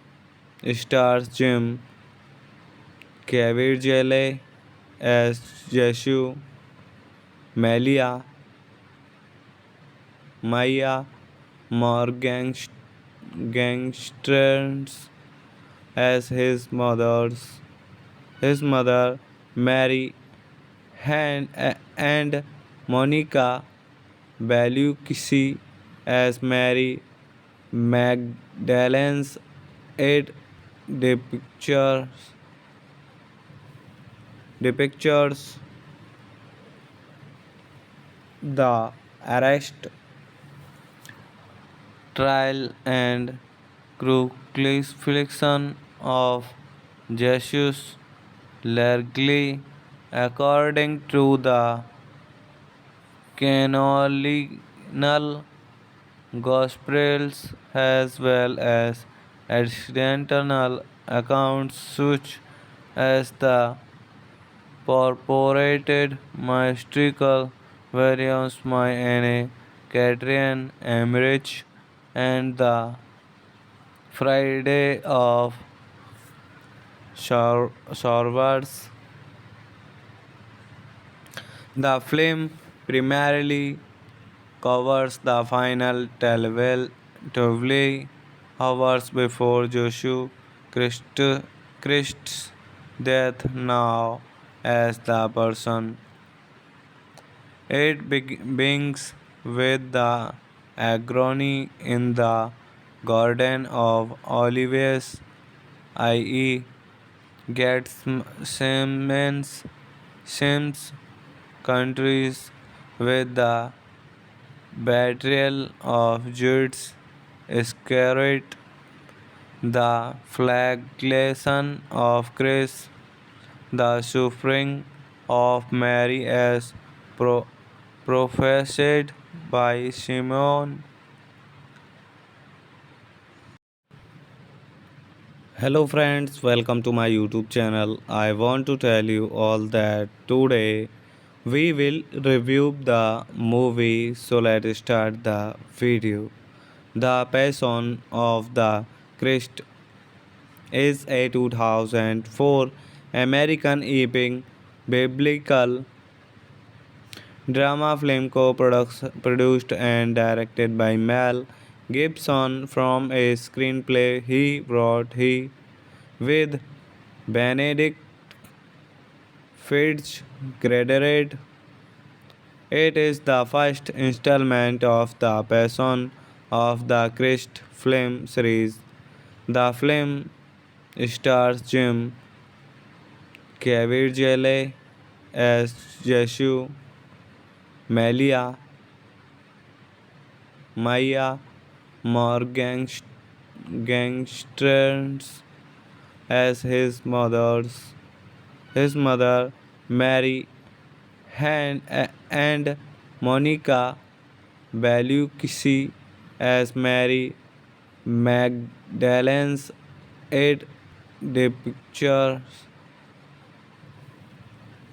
stars Jim Caviezel as Jesus, Melia, Maya Morgenstern as his mother Mary, and Monica Bellucci as Mary Magdalene's. It depictures, depictures the arrest, trial, and crucifixion of Jesus largely according to the canonical Gospels as well as additional accounts such as the purported mystical variants by Anne Catherine Emmerich and the Friday of Sorvers. The film primarily covers the final 12 hours before Joshua Christ's death, now as the person. It begins with the agony in the Garden of Olives, i.e., gets Sims countries with the betrayal of Judas Iscariot, the flagellation of Christ, the suffering of Mary as prophesied by Simeon. Hello friends, welcome to my YouTube channel. I want to tell you all that today we will review the movie, so let's start the video. The Passion of the Christ is a 2004 American epic biblical drama film co-produced and directed by Mel Gibson from a screenplay he wrote with Benedict Fitzgerald. It is the first installment of the Passion of the Christ film series. The film stars Jim Caviezel as Jesus, Melia, Maya Morgenstern as his mother Mary, and Monica Bellucci as Mary Magdalene's. It depictures,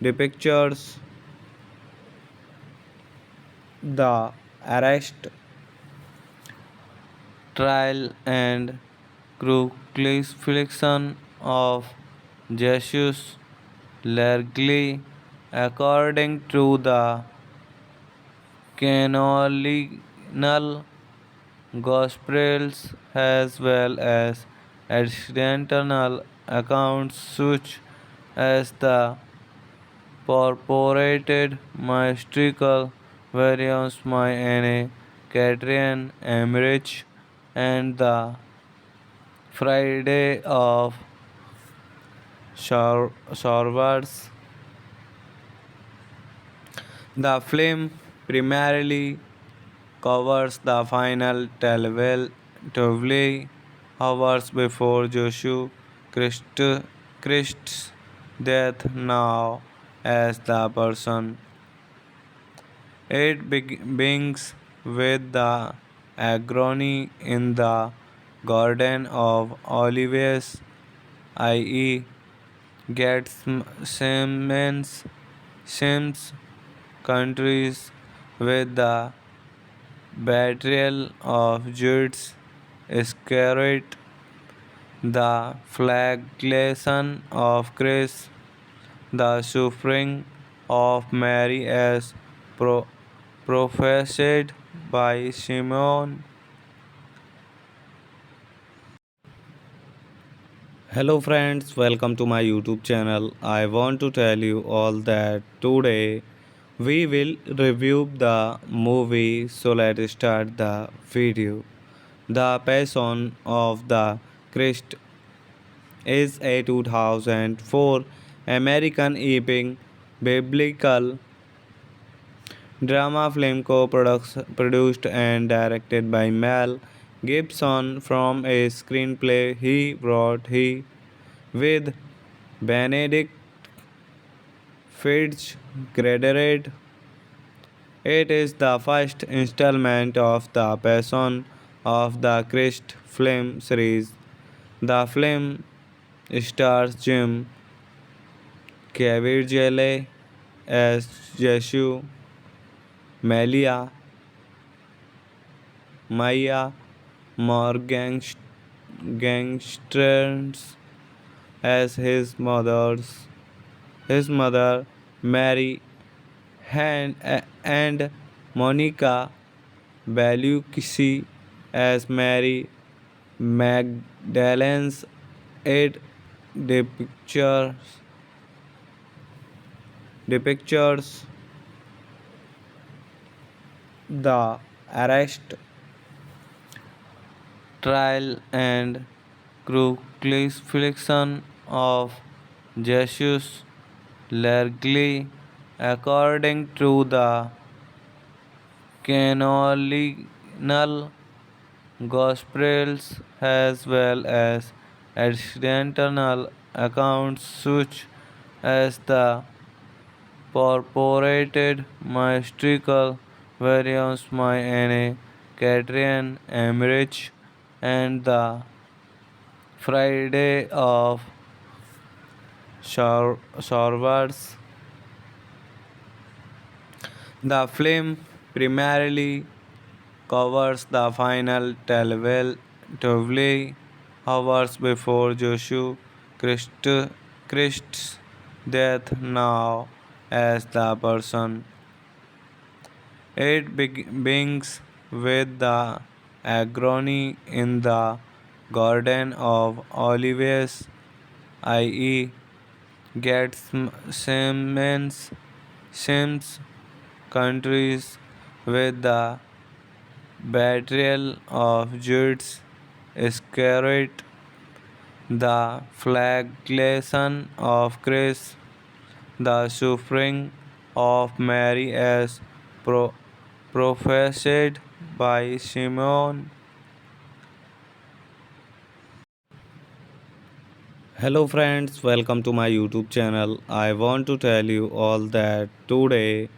depictures the arrest, trial, and crucifixion of Jesus largely according to the canonical Gospels as well as additional accounts such as the purported mystical variants by Anne Catherine Emmerich and the Friday of Showers. The film primarily covers the final 12 hours before Joshua Christ, Christ's death now as the person. It begins with the agony in the Garden of Olives, i.e., gets Sims countries with the betrayal of Judas Iscariot, the flagellation of Christ, the suffering of Mary as prophesied by Simeon. Hello friends, welcome to my YouTube channel. I want to tell you all that today we will review the movie, so let's start the video. The Passion of the Christ is a 2004 American epic biblical drama film produced and directed by Mel Gibson from a screenplay he wrote with Benedict Fitzgerald. It is the first installment of the Passion of the Christ film series. The film stars Jim Caviezel as Jesus, Malia, Maya Morgenstern as his mother Mary, and Monica Bellucci as Mary Magdalene's. It depictures, depictures the arrest, trial, and crucifixion of Jesus largely according to the canonical Gospels as well as additional accounts such as the purported mystical variants by Anne Catherine Emmerich and the Friday of Showers. The film primarily covers the final 12 hours before Joshua Christ's death now as the person. It begins with the agony in the Garden of Olives, i.e., gets Sims countries with the betrayal of Judas Iscariot, the flagellation of Christ, the suffering of Mary as prophesied by Simeon. Hello friends, welcome to my YouTube channel. I want to tell you all that today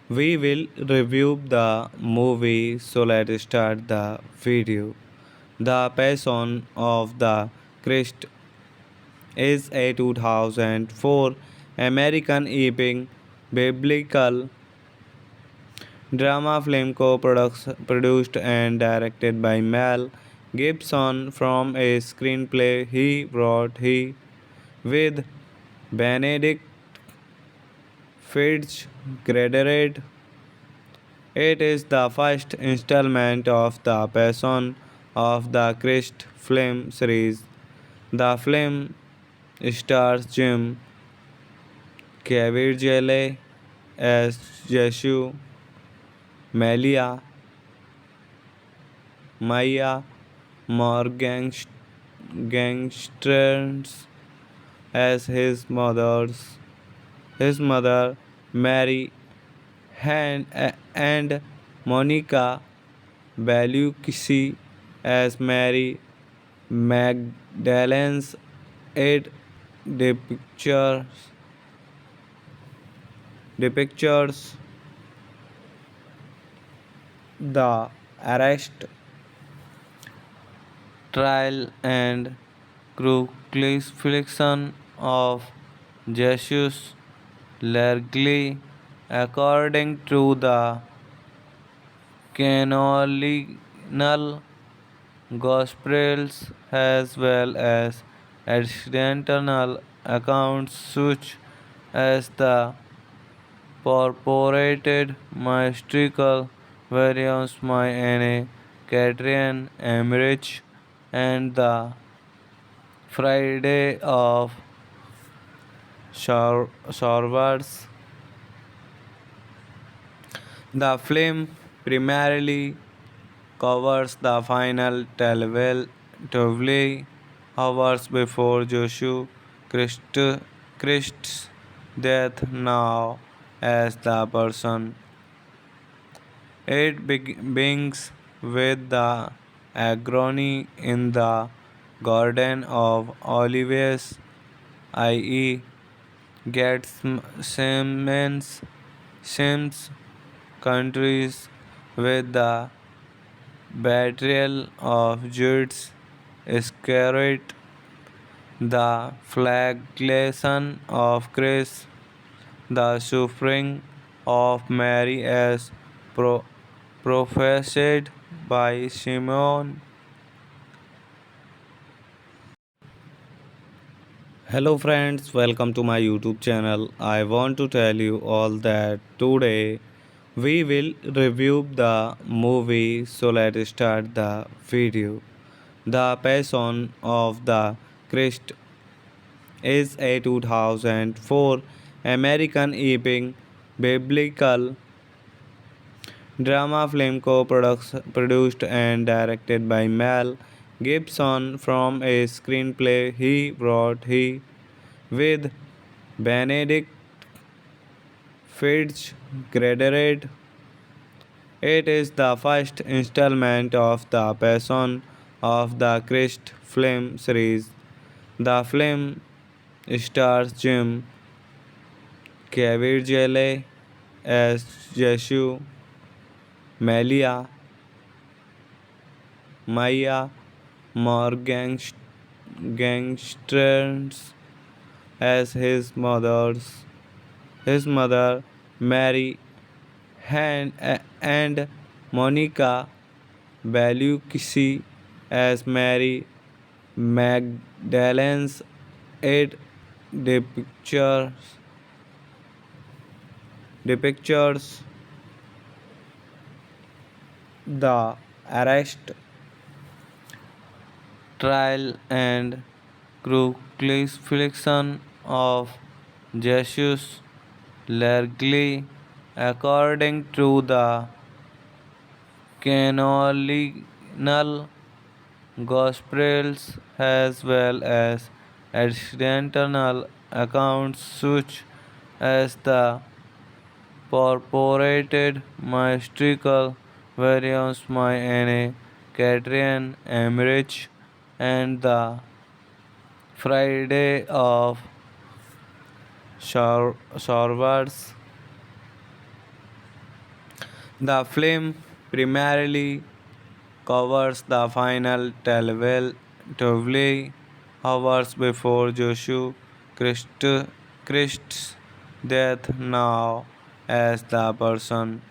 we will review the movie, so let's start the video. The Passion of the Christ is a 2004 American epic biblical drama film produced and directed by Mel Gibson from a screenplay he wrote he with Benedict Fitzgerald. It is the first installment of the Passion of the Christ film series. The film stars Jim Caviezel as Jesus, Melia, Maya Morgenstern as his mother Mary, and Monica Bellucci as Mary Magdalene's. It depictures, depictures the arrest, trial, and crucifixion of Jesus largely according to the canonical Gospels as well as additional accounts such as the purported mystical variants My Anne Catherine Emmerich and the Friday of Showers. The film primarily covers the final 12 hours before Joshua Christ's death now as the person. It begins with the agony in the Garden of Olives, i.e., gets Sims countries with the betrayal of Judas Iscariot, the flagellation of Christ, the suffering of Mary as prophesied by Simeon. Hello friends, welcome to my YouTube channel. I want to tell you all that today we will review the movie, so let's start the video. The Passion of the Christ is a 2004 American epic biblical drama film co-produced and directed by Mel Gibson from a screenplay he wrote he with Benedict Fitzgerald. It is the first installment of the Passion of the Christ film series. The film stars Jim Caviezel as Jesus, Melia, Maya Morgenstern as his mother Mary, and Monica Bellucci as Mary Magdalene's. It depictures, depictures the arrest, trial, and crucifixion of Jesus largely according to the canonical Gospels as well as additional accounts such as the purported mystical variants My Anne Catherine Emmerich and the Friday of Showers. The film primarily covers the final 12 hours before Joshua Christ's death now as the person.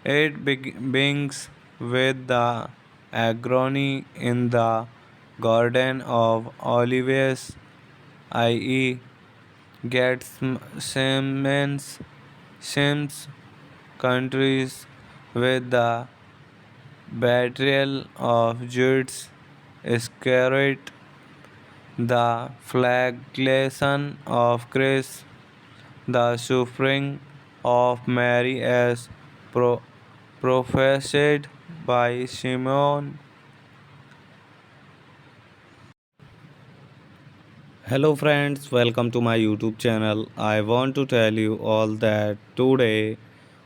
It begins with the agony in the Garden of Olives, i.e., gets Sims countries with the betrayal of Judas Iscariot, the flagellation of Christ, the suffering of Mary as prophesied by Simeon. Hello friends, welcome to my YouTube channel. I want to tell you all that today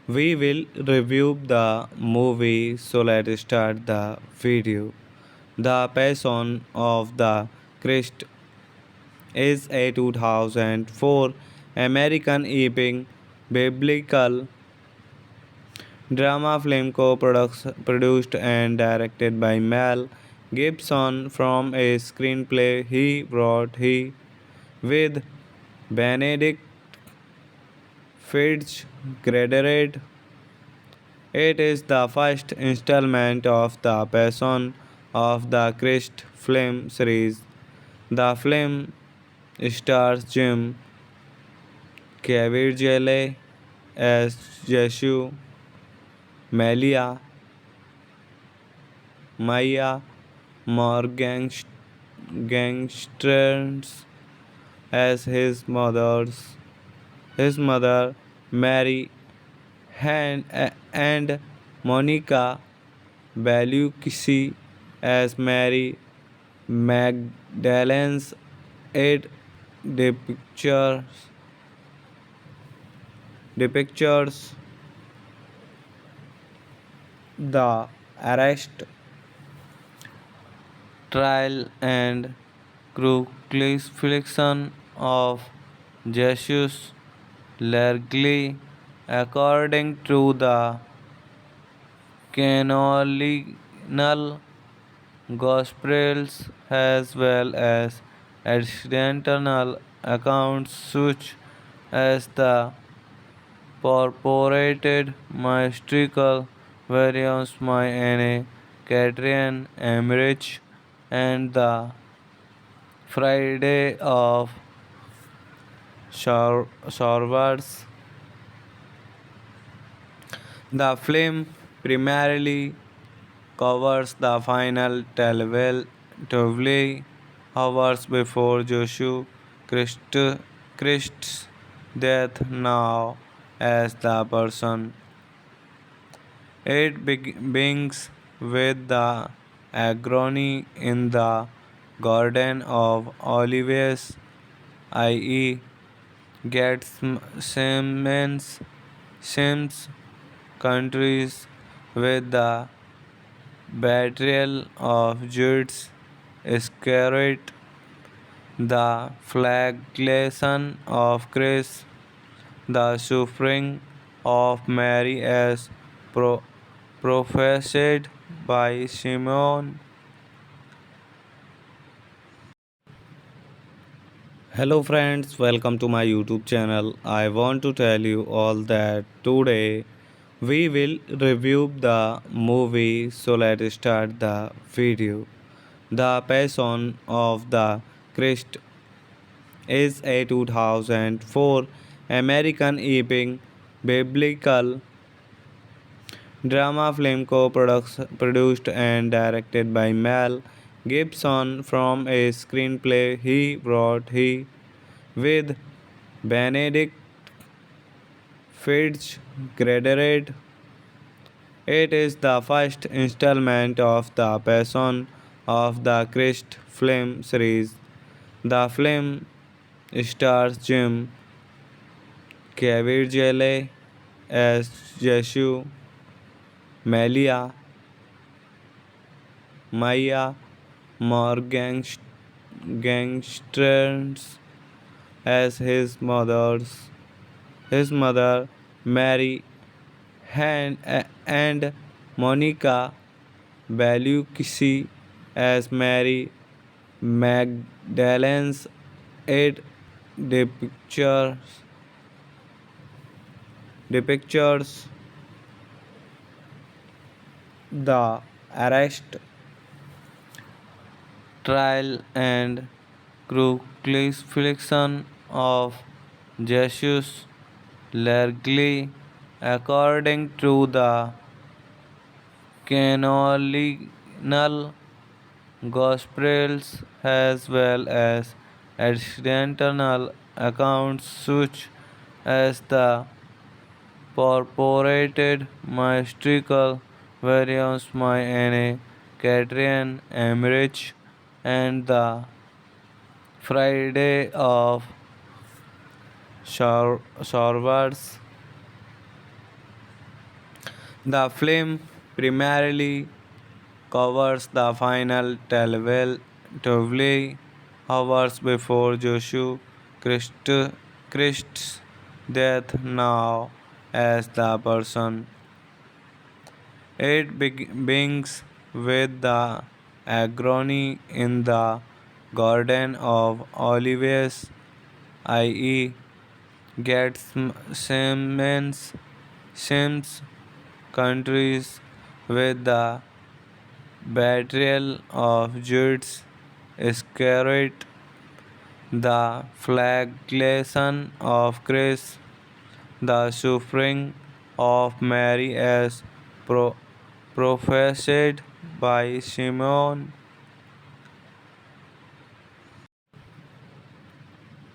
we will review the movie, so let's start the video. The Passion of the Christ is a 2004 American epic biblical drama film co-produced and directed by Mel Gibson from a screenplay he wrote with Benedict Fitzgerald. It is the first installment of the Passion of the Christ film series. The film stars Jim Caviezel as Jesus, Melia, Maya Morgenstern as his mother Mary, and Monica Bellucci as Mary Magdalene's. It depictures, depictures the arrest, trial, and crucifixion of Jesus largely according to the canonical Gospels as well as additional accounts such as the purported mystical variants by Anne Catherine Emmerich and the Friday of Sorvers. The film primarily covers the final 12 hours before Christ's death, now as the person. It begins with the agony in the Garden of Olives, i.e., gets Sims countries with the betrayal of Judas Iscariot, the flagellation of Christ, the suffering of Mary as prophesied by Simeon. Hello friends, welcome to my YouTube channel. I want to tell you all that today we will review the movie, so let's start the video. The Passion of the Christ is a 2004 American epic biblical drama film co-produced and directed by Mel Gibson from a screenplay he wrote with Benedict Fitzgerald. It is the first installment of the Passion of the Christ film series. The film stars Jim Caviezel as Jesus, Melia, Maya Morgenstern as his mother Mary, and Monica Bellucci as Mary Magdalene's. It depictures, depictures the arrest, trial and crucifixion of Jesus largely according to the canonical Gospels as well as additional accounts such as the purported mystical variants by Anne Catherine Emmerich and the Friday of Showers. The film primarily covers the final 12 hours before Joshua Christ, Christ's death now as the person. It begins with the agony in the Garden of Olives, i.e., gets Sims countries with the betrayal of Judas Iscariot, the flagellation of Christ, the suffering of Mary as prophesied by Simon.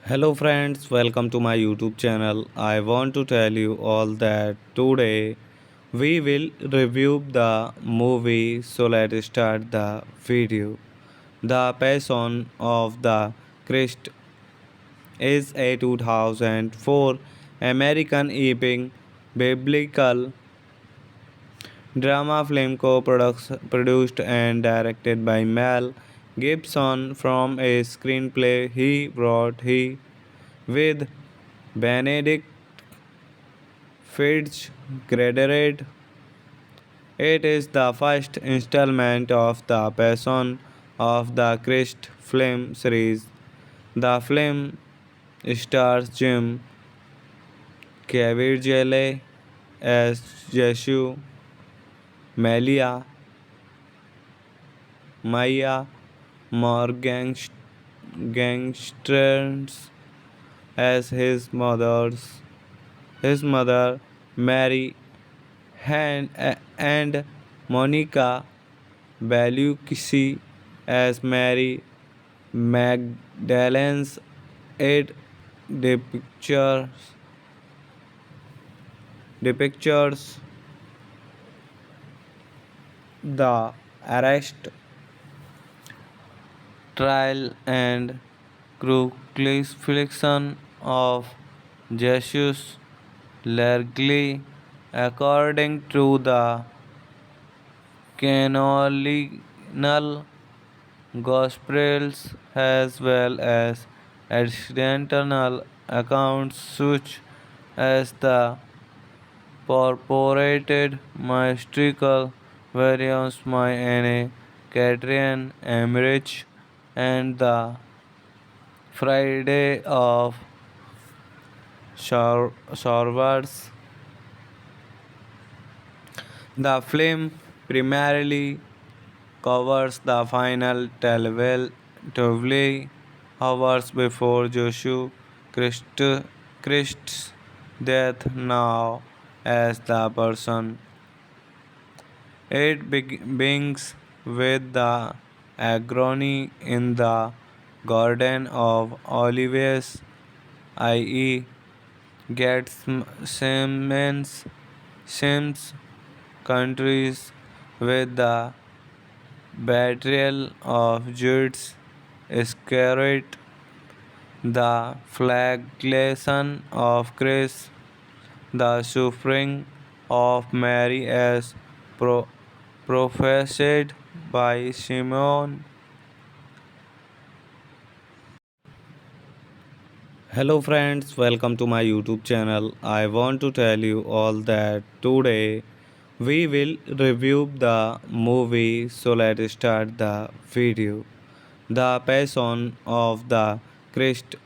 Hello friends, welcome to my YouTube channel. I want to tell you all that today we will review the movie, so let's start the video. The Passion of the Christ is a 2004 American epic biblical drama film co-produced and directed by Mel Gibson from a screenplay he wrote with Benedict Fitzgerald. It is the first installment of the Passion of the Christ film series. The film stars Jim Caviezel as Jesus, Malia Maya Morgenstern as his mother Mary and Monica Bellucci as Mary Magdalene's. It depictures, depictures the arrest, trial, and crucifixion of Jesus largely according to the canonical Gospels as well as additional accounts such as the purported mystical variants by Anne Catherine Emmerich and the Friday of Showers. The film primarily covers the final 12 hours before Joshua Christ's death now as the person. It begins with the agony in the Garden of Olives, i.e., gets Sims countries with the betrayal of Judas Iscariot, the flagellation of Christ, the suffering of Mary as prophesied by Simon. Hello friends, welcome to my YouTube channel. I want to tell you all that today we will review the movie, so let's start the video. The Passion of the Christ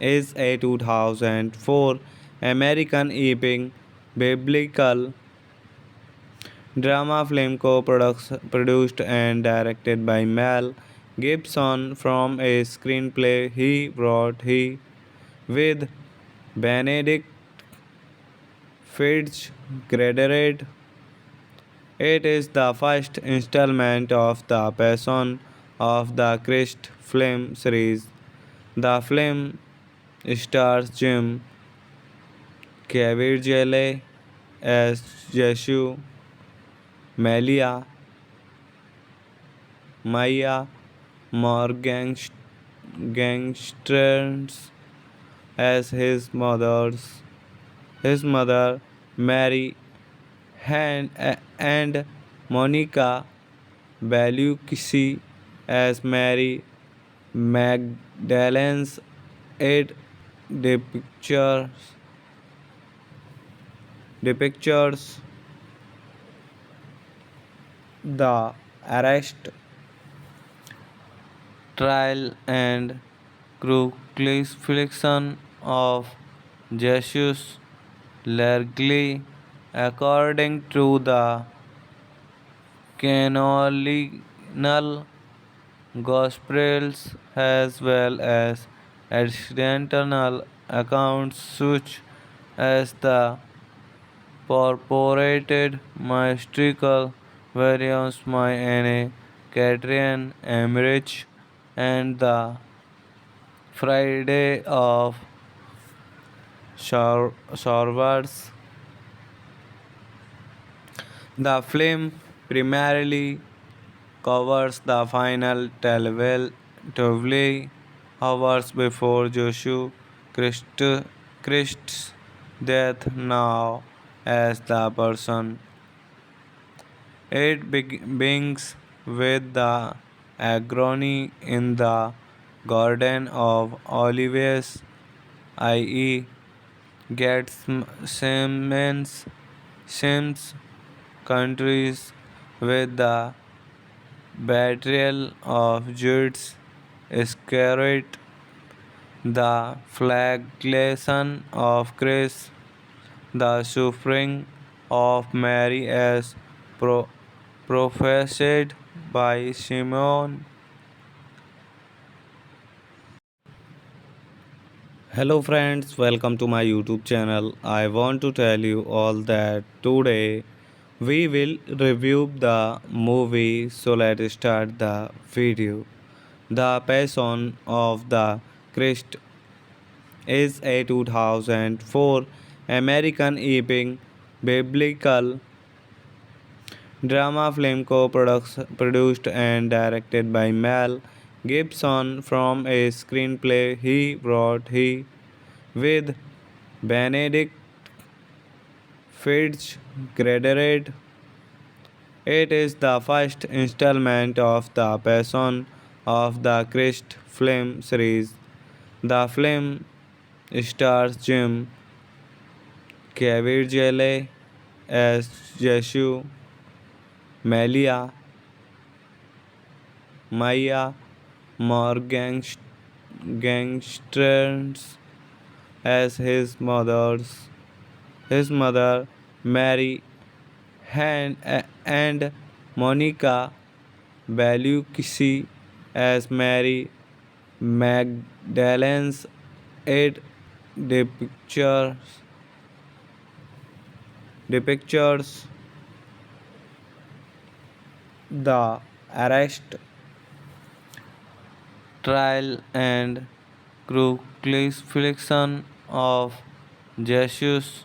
is a 2004 American epic biblical drama film co-produced and directed by Mel Gibson from a screenplay he wrote he with Benedict Fitzgerald. It is the first installment of the Passion of the Christ film series. The film stars Jim Caviezel as Jesus, Melia, Maya Morgenstern as his mother Mary, and Monica Bellucci as Mary Magdalene's. It depictures, depictures the arrest, trial, and crucifixion of Jesus largely according to the canonical Gospels as well as additional accounts such as the purported mystical variants by Anne Catherine Emmerich and the Friday of Showers. The film primarily covers the final 12 hours before Joshua Christ's death now as the person. It begins with the agony in the Garden of Olives, i.e., gets Sims countries with the betrayal of Judas Iscariot, the flagellation of Christ, the suffering of Mary as prophesied by Simeon. Hello friends, welcome to my YouTube channel. I want to tell you all that today we will review the movie, so let's start the video. The Passion of the Christ is a 2004 American epic biblical drama film co-produced and directed by Mel Gibson from a screenplay he wrote he with Benedict Fitzgerald. It is the first installment of the Passion of the Christ film series. The film stars Jim Caviezel as Jesus, Melia, Maya Morgenstern as his mother Mary, and Monica Bellucci as Mary Magdalene's. It depictures, depictures the arrest, trial, and crucifixion of Jesus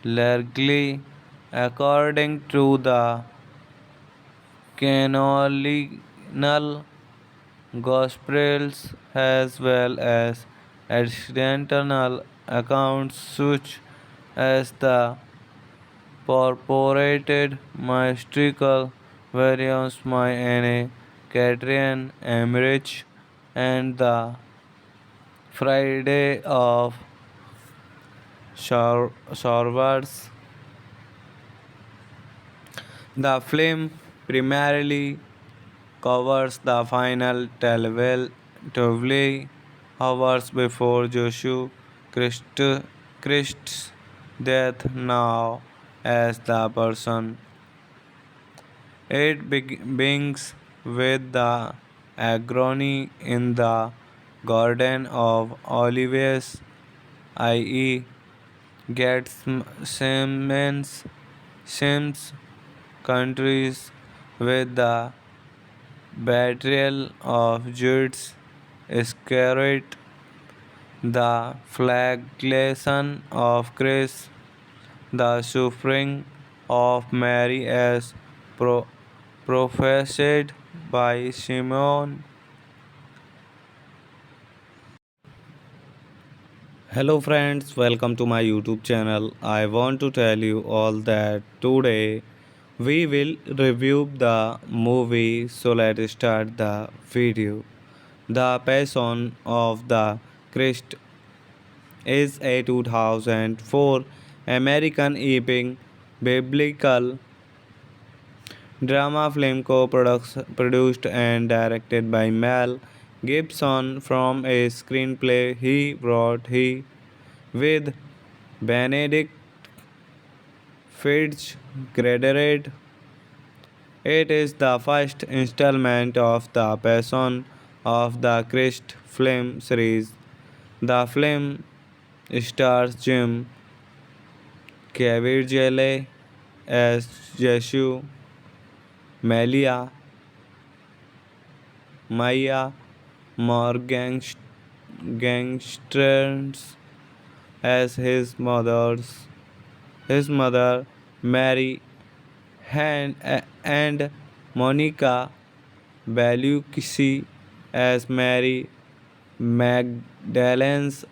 largely according to the canonical Gospels as well as additional accounts such as the purported mystical variants by Anne Catherine Emmerich and the Friday of Showers. The film primarily covers the final 12 hours before Joshua Christ's death now as the person. It begins with the agony in the Garden of Olives, i.e., gets Sims countries with the betrayal of Judas Iscariot, the flagellation of Christ, the suffering of Mary as prophesied by Simeon. Hello friends, welcome to my YouTube channel. I want to tell you all that today we will review the movie, so let's start the video. The Passion of the Christ is a 2004 American epic biblical drama film co-produced and directed by Mel Gibson from a screenplay he wrote with Benedict Fitzgerald. It is the first installment of the Passion of the Christ film series. The film stars Jim Caviezel as Jesus, Melia, Maya Morgenstern as his mother Mary, and Monica Bellucci as Mary Magdalene's.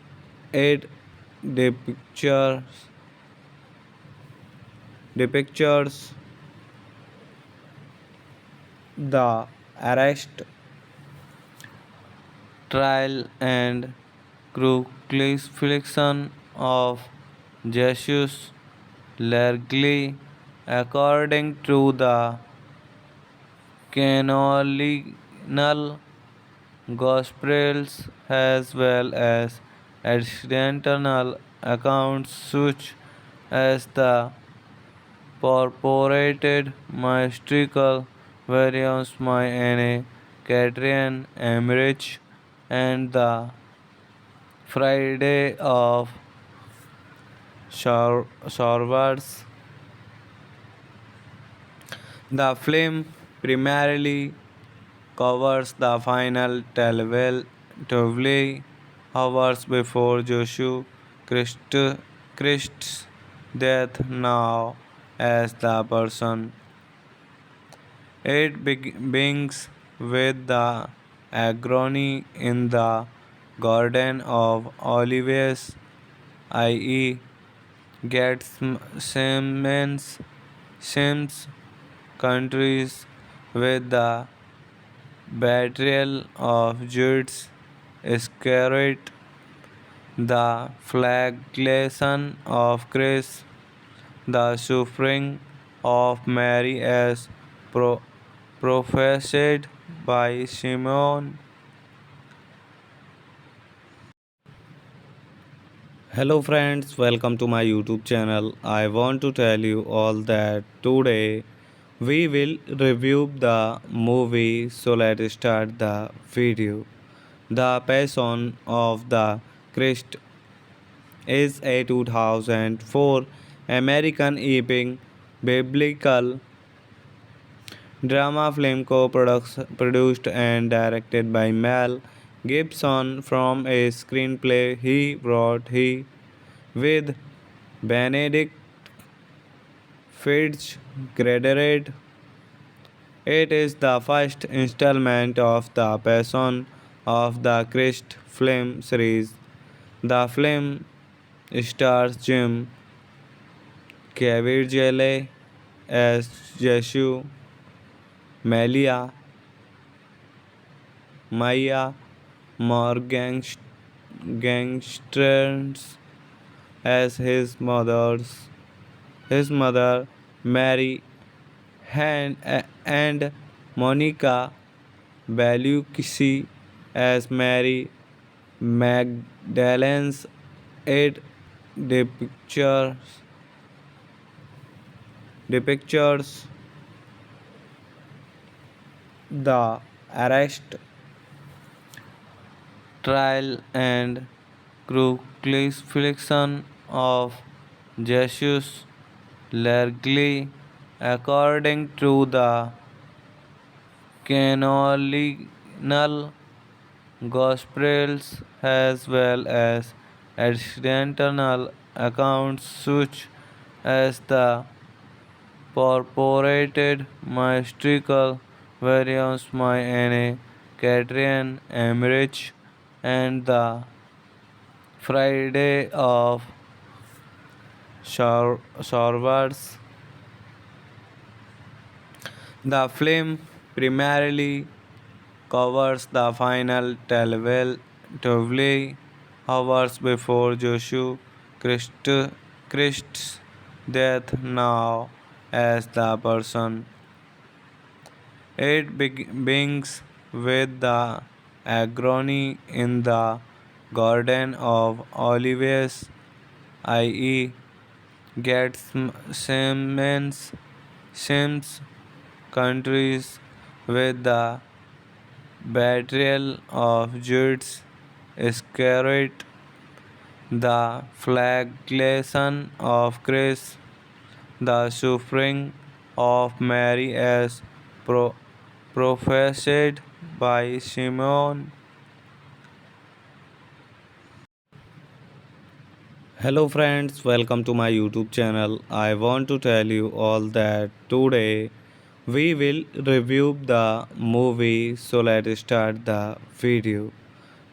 It depictures, depictures the arrest, trial, and crucifixion of Jesus largely according to the canonical Gospels as well as additional accounts such as the purported mystical variants by Anne Catherine Emmerich and the Friday of Sorvers. The film primarily covers the final 12 hours before Christ's death, now as the person. It begins with the agony in the Garden of Olives, i.e., gets Sims countries with the betrayal of Judas Iscariot, the flagellation of Christ, the suffering of Mary as prophesied by Simeon. Hello friends, welcome to my YouTube channel. I want to tell you all that today we will review the movie, so let's start the video. The Passion of the Christ is a 2004 American epic biblical drama film co-produced and directed by Mel Gibson from a screenplay he wrote with Benedict Fitzgerald. It is the first installment of the Passion of the Christ film series. The film stars Jim Caviezel as Jesus, Melia, Maya Morgenstern as his mother Mary, and Monica Bellucci as Mary Magdalene's. It depictures, depictures the arrest, trial and crucifixion of Jesus largely according to the canonical Gospels as well as additional accounts such as the purported mystical variants by Anne Catherine Emmerich and the Friday of Sorvers. The film primarily covers the final 12 hours before Joshua Christ, Christ's death now as the person. It begins with the agony in the Garden of Olives, i.e., gets Sims countries with the betrayal of Judas Iscariot, the flagellation of Christ, the suffering of Mary as prophesied by Simon. Hello friends, welcome to my YouTube channel. I want to tell you all that today we will review the movie, so let's start the video.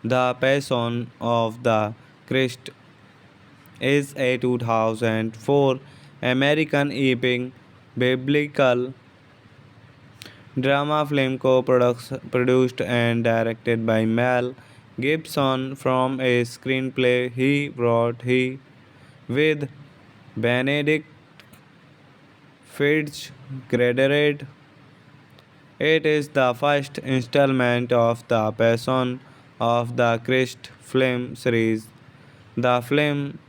The Passion of the Christ is a 2004 American epic biblical drama film co-produced and directed by Mel Gibson from a screenplay he wrote with Benedict Fitzgerald. It is the first installment of the Passion of the Christ film series. The film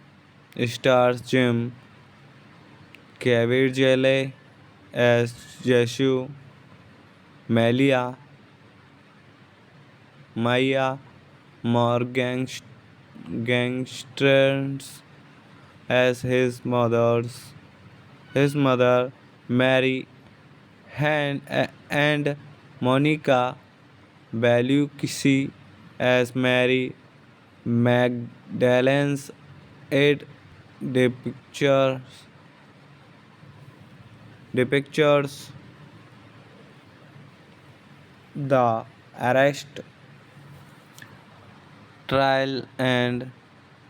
stars Jim Caviezel as Jesus, Maya Morgenstern as his mother Mary, and Monica Bellucci as Mary Magdalene's. It depictures, depictures the arrest, trial, and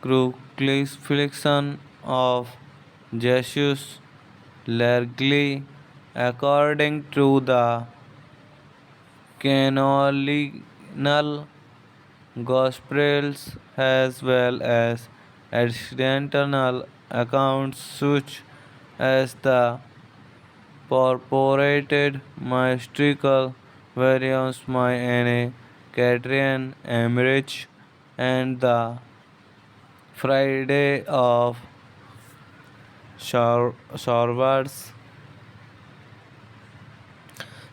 crucifixion of Jesus largely according to the canonical Gospels as well as additional accounts such as the purported mystical variants by Anne Catherine Emmerich and the Friday of Sorvers.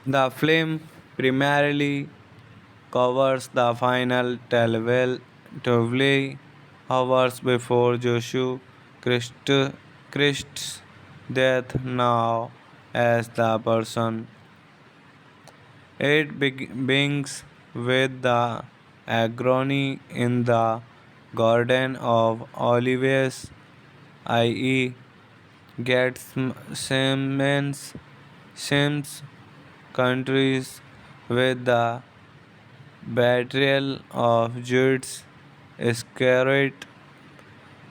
The film primarily covers the final 12 hours before Joshua Christ's death now as the person. It begins with the agony in the Garden of Olives, i.e., gets Sims countries with the betrayal of Judas Iscariot,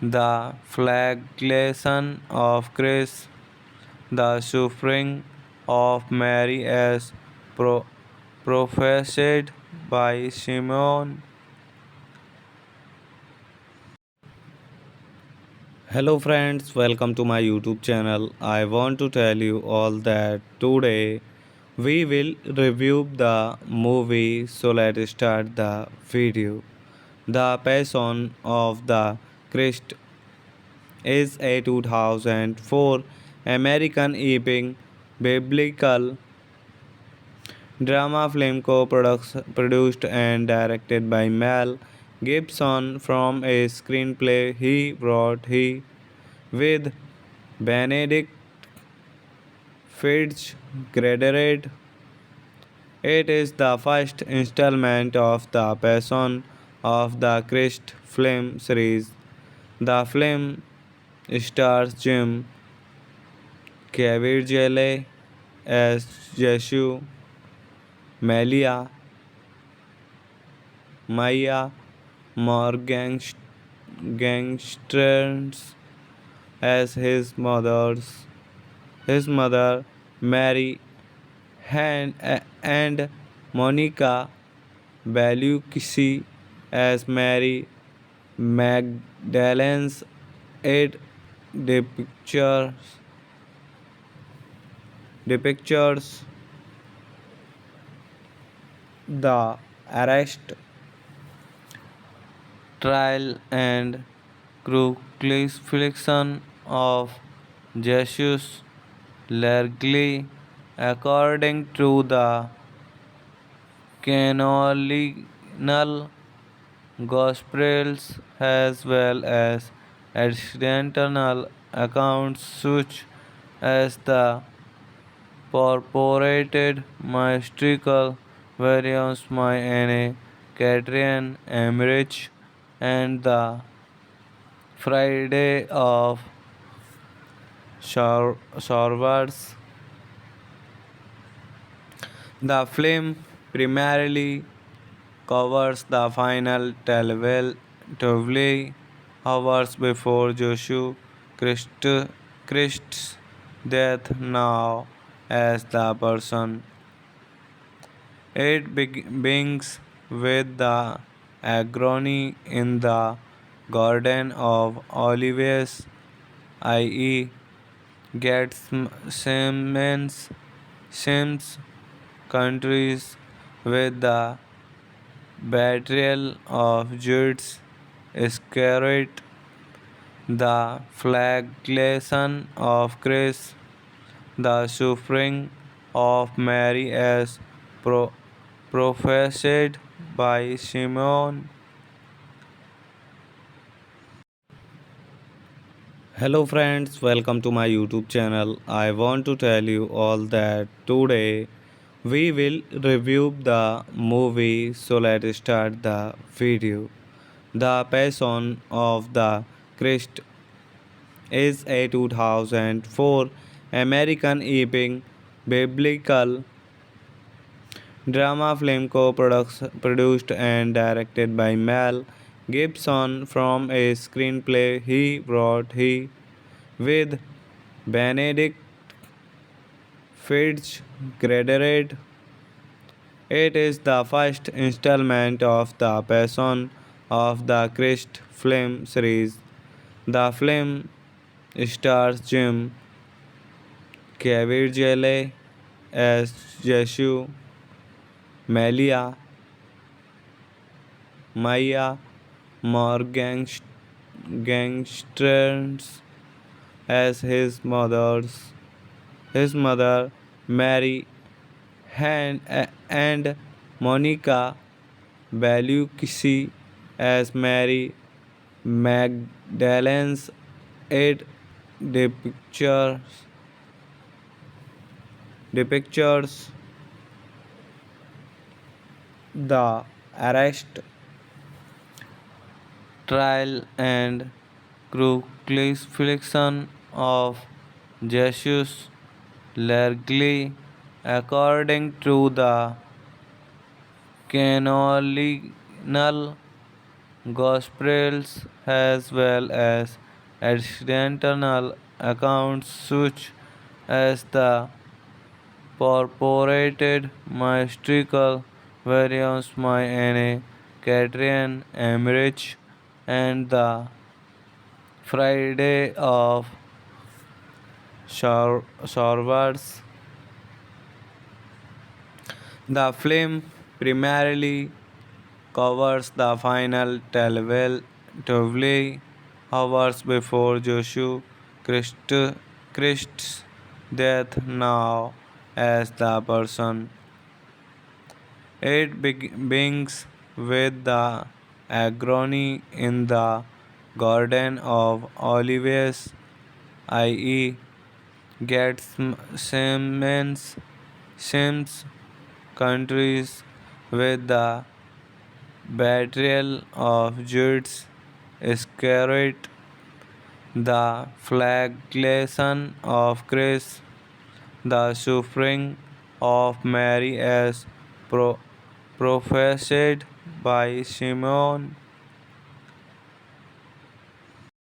the flagellation of Christ, the suffering of Mary as prophesied by Simon. Hello friends, welcome to my YouTube channel. I want to tell you all that today we will review the movie, so let's start the video. The Passion of the Christ is a 2004 American epic biblical drama film co-produced and directed by Mel Gibson from a screenplay he wrote he with Benedict Fitzgerald. It is the first installment of the Passion of the Christ film series. The film stars Jim Caviezel as Jesus, Melia, Maya Morgenstern as his mother Mary, and Monica Bellucci as Mary Magdalene's. It depictures, depictures the arrest, trial, and crucifixion of Jesus largely according to the canonical Gospels as well as additional accounts such as the purported mystical variants by Anne Catherine Emmerich and the Friday of Showers. The film primarily covers the final 12 hours before Joshua Christ's death now as the person. It begins with the agony in the Garden of Olives, i.e., gets Sims countries with the betrayal of Judas Iscariot, the flagellation of Christ, the suffering of Mary as prophesied by Simeon. Hello friends, welcome to my YouTube channel. I want to tell you all that today we will review the movie, so let's start the video. The Passion of the Christ is a 2004 American epic biblical drama film co-produced and directed by Mel Gibson from a screenplay he wrote he with Benedict Fitzgerald. It is the first installment of the Passion of the Christ film series. The film stars Jim Caviezel as Jesus, Melia, Maya Morgenstern as his mother Mary, and Monica Bellucci as Mary Magdalene's. It depictures, depictures the arrest, trial, and crucifixion of Jesus largely according to the canonical Gospels as well as additional accounts such as the purported mystical variants by Anne Catherine Emmerich and the Friday of Showers. The film primarily covers the final 12 hours before Joshua Christ's death now as the person. It begins with the agony in the Garden of Olives, i.e., gets Sims countries with the betrayal of Judas Iscariot, the flagellation of Christ, the suffering of Mary as pro- prophesied by Simeon,